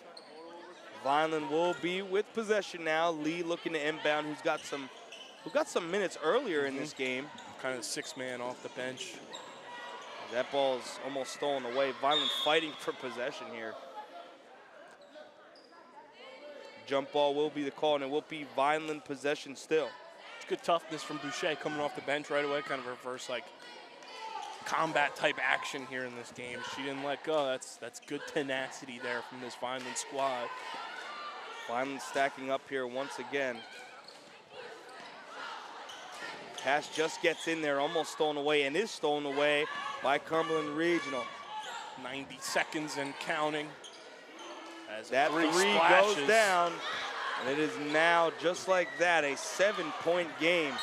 Vineland will be with possession now. Lee looking to inbound, who got some minutes earlier in this game. Kind of the sixth man off the bench. That ball's almost stolen away. Vineland fighting for possession here. Jump ball will be the call, and it will be Vineland possession still. It's good toughness from Boucher coming off the bench right away, kind of reverse like combat type action here in this game. She didn't let go. That's good tenacity there from this Vineland squad. Vineland stacking up here once again. Pass just gets in there, almost stolen away, and is stolen away by Cumberland Regional. 90 seconds and counting. As That three goes splashes. down, and it is now, just like that, a 7-point game.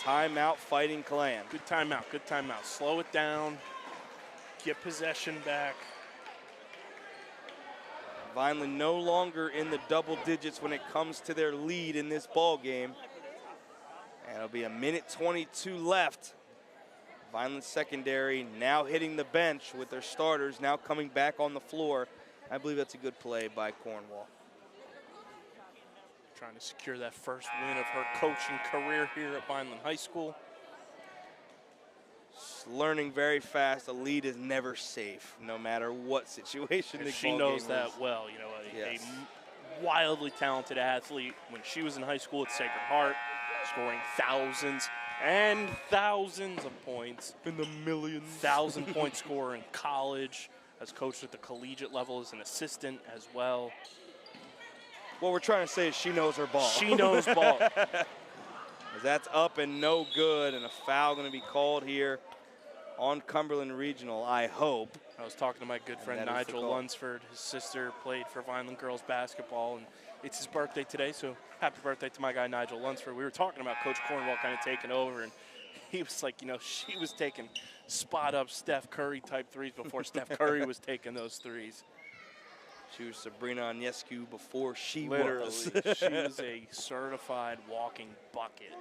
Timeout, Fighting Clan. Good timeout, good timeout. Slow it down, get possession back. Vineland no longer in the double digits when it comes to their lead in this ball game. And it'll be a minute 22 left. Vineland secondary now hitting the bench with their starters now coming back on the floor. I believe that's a good play by Cornwall. Trying to secure that first win of her coaching career here at Vineland High School. Learning very fast, a lead is never safe, no matter what situation the She ball knows game that is. well. You know, Yes. a wildly talented athlete. When she was in high school at Sacred Heart, scoring thousands and thousands of points. In the millions. 1,000-point scorer in college. Has coached at the collegiate level as an assistant as well. What we're trying to say is she knows her ball. She knows ball. That's up and no good, and a foul going to be called here on Cumberland Regional, I hope. I was talking to my good friend that is the Nigel call. Lunsford. His sister played for Vineland girls basketball, and it's his birthday today, so happy birthday to my guy Nigel Lunsford. We were talking about Coach Cornwall kind of taking over, and he was like, you know, she was taking spot-up Steph Curry type threes before Steph Curry was taking those threes. She was Sabrina Ionescu before she Literally, was. she was a certified walking bucket.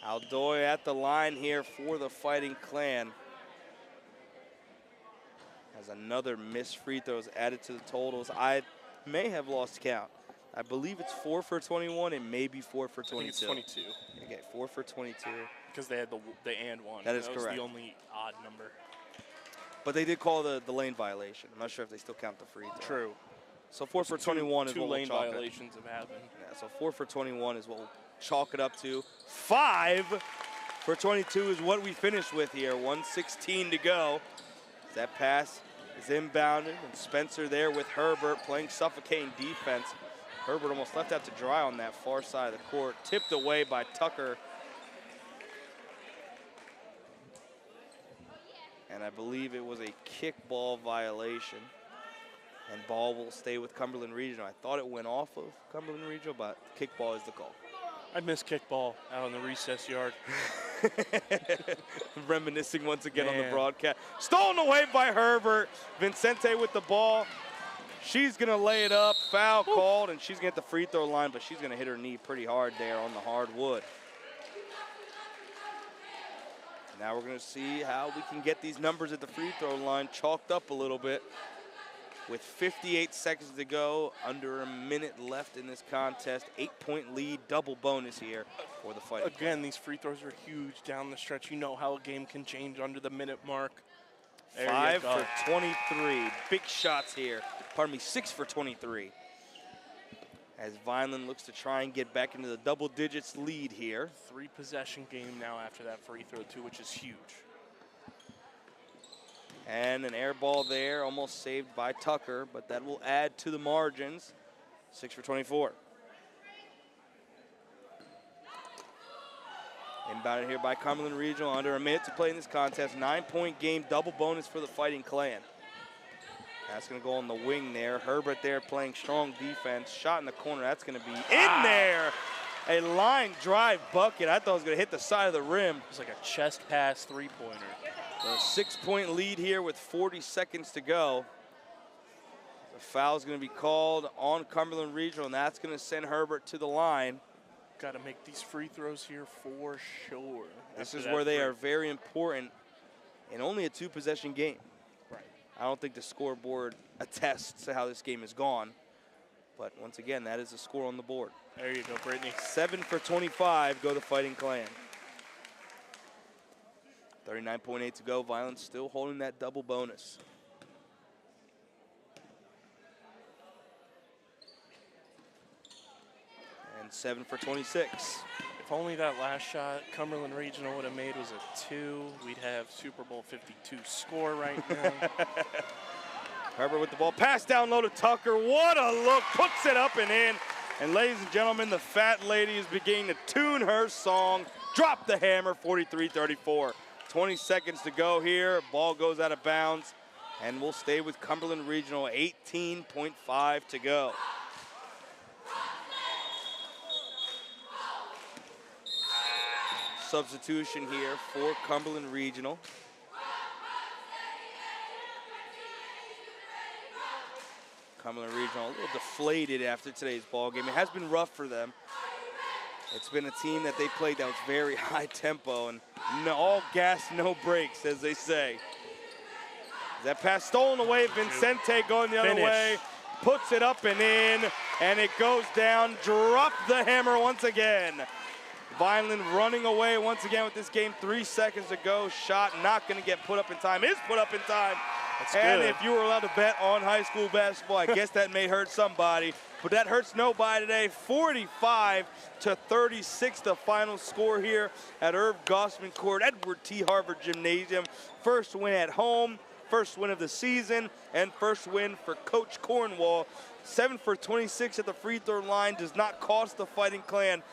Aldoy at the line here for the Fighting Clan. Has another missed free throws added to the totals. I may have lost count. I believe it's 4 for 21 and maybe 4 for 22. I think it's 22. Okay, 4 for 22. Because they had the and one. That is was correct. the only odd number. But they did call the lane violation. I'm not sure if they still count the free throw. True. So 4 for 21 is two what we'll lane chalk it. violations have happened. Yeah, so 4 for 21 is what we'll chalk it up to. 5 for 22 is what we finished with here. 1:16 to go. That pass is inbounded, and Spencer there with Herbert playing suffocating defense. Herbert almost left out to dry on that far side of the court. Tipped away by Tucker. and I believe it was a kickball violation. And ball will stay with Cumberland Regional. I thought it went off of Cumberland Regional, but kickball is the call. I miss kickball out on the recess yard. Reminiscing once again on the broadcast. Stolen away by Herbert. Vincente with the ball. She's going to lay it up. Foul called, and she's going to hit the free throw line, but she's going to hit her knee pretty hard there on the hard wood. Now we're going to see how we can get these numbers at the free throw line chalked up a little bit. With 58 seconds to go, under a minute left in this contest, 8-point lead, double bonus here for the Fighting. Again, these free throws are huge down the stretch. You know how a game can change under the minute mark. There 5 for 23. Big shots here. Pardon me, 6 for 23. As Vineland looks to try and get back into the double digits lead here. 3-possession game now after that free throw too, which is huge. And an air ball there, almost saved by Tucker, but that will add to the margins. 6 for 24. Inbounded here by Cumberland Regional, under a minute to play in this contest. 9-point game, double bonus for the Fighting Clan. That's going to go on the wing there. Herbert there playing strong defense. Shot in the corner, that's going to be in there. A line drive bucket. I thought it was going to hit the side of the rim. It's like a chest pass three-pointer. A 6-point lead here with 40 seconds to go. The foul's going to be called on Cumberland Regional, and that's going to send Herbert to the line. Got to make these free throws here for sure. This is where they are very important in only a 2-possession game. Right. I don't think the scoreboard attests to how this game has gone. But once again, that is the score on the board. There you go, Brittany. 7 for 25 go the Fighting Clan. 39.8 to go. Vineland still holding that double bonus. And 7 for 26. If only that last shot Cumberland Regional would have made was a 2, we'd have Super Bowl 52 score right now. Herbert with the ball. Pass down low to Tucker. What a look. Puts it up and in. And ladies and gentlemen, the fat lady is beginning to tune her song. Drop the hammer, 43-34. 20 seconds to go here. Ball goes out of bounds. And we'll stay with Cumberland Regional, 18.5 to go. Substitution here for Cumberland Regional. Cumberland Regional a little deflated after today's ball game. It has been rough for them. It's been a team that they played that was very high tempo and all gas, no brakes, as they say. That pass stolen away. Vincente going the other way. Puts it up and in, and it goes down. Drop the hammer once again. Vineland running away once again with this game. 3 seconds to go. Shot not going to get put up in time. Is put up in time. That's and good. if you were allowed to bet on high school basketball, I guess that may hurt somebody. But that hurts nobody today. 45-36, the final score here at Irv Gossman Court, Edward T. Harvard Gymnasium. First win at home, first win of the season, and first win for Coach Cornwall. 7 for 26 at the free throw line does not cost the Fighting Clan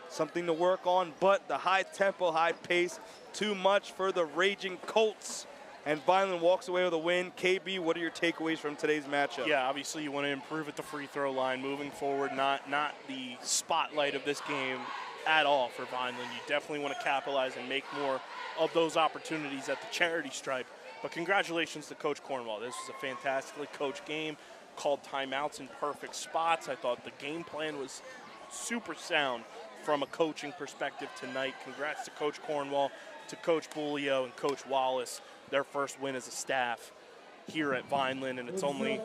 something to work on, but the high tempo, high pace, too much for the Raging Colts. And Vineland walks away with a win. KB, what are your takeaways from today's matchup? Yeah, obviously you want to improve at the free throw line moving forward, not the spotlight of this game at all for Vineland. You definitely want to capitalize and make more of those opportunities at the charity stripe. But congratulations to Coach Cornwall. This was a fantastically coached game, called timeouts in perfect spots. I thought the game plan was super sound from a coaching perspective tonight. Congrats to Coach Cornwall, to Coach Bulio, and Coach Wallace. Their first win as a staff here at Vineland, and it's only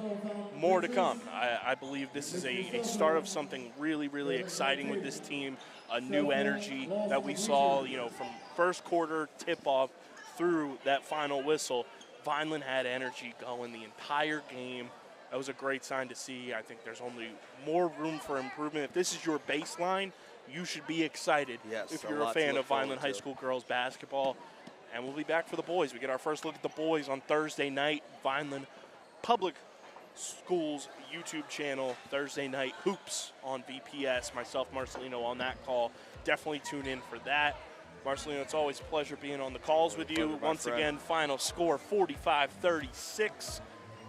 more to come. I believe this is a start of something really, really exciting with this team, a new energy that we saw, from first quarter tip-off through that final whistle. Vineland had energy going the entire game. That was a great sign to see. I think there's only more room for improvement. If this is your baseline, you should be excited if you're a fan of Vineland High School girls basketball. And we'll be back for the boys. We get our first look at the boys on Thursday night. Vineland Public Schools YouTube channel, Thursday night hoops on VPS. Myself, Marcelino on that call. Definitely tune in for that. Marcelino, it's always a pleasure being on the calls with you. Pleasure, my Once friend. again, final score 45-36.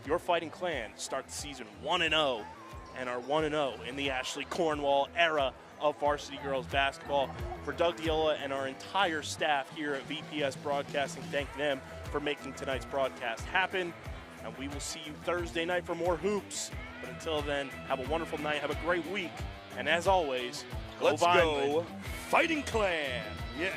Your Fighting Clan start the season 1-0 and are 1-0 in the Ashley Cornwall era of varsity girls basketball. For Doug Diola and our entire staff here at VPS Broadcasting, thank them for making tonight's broadcast happen. And we will see you Thursday night for more hoops. But until then, have a wonderful night, have a great week. And as always, Let's Vineland. go Fighting Clan. Yes.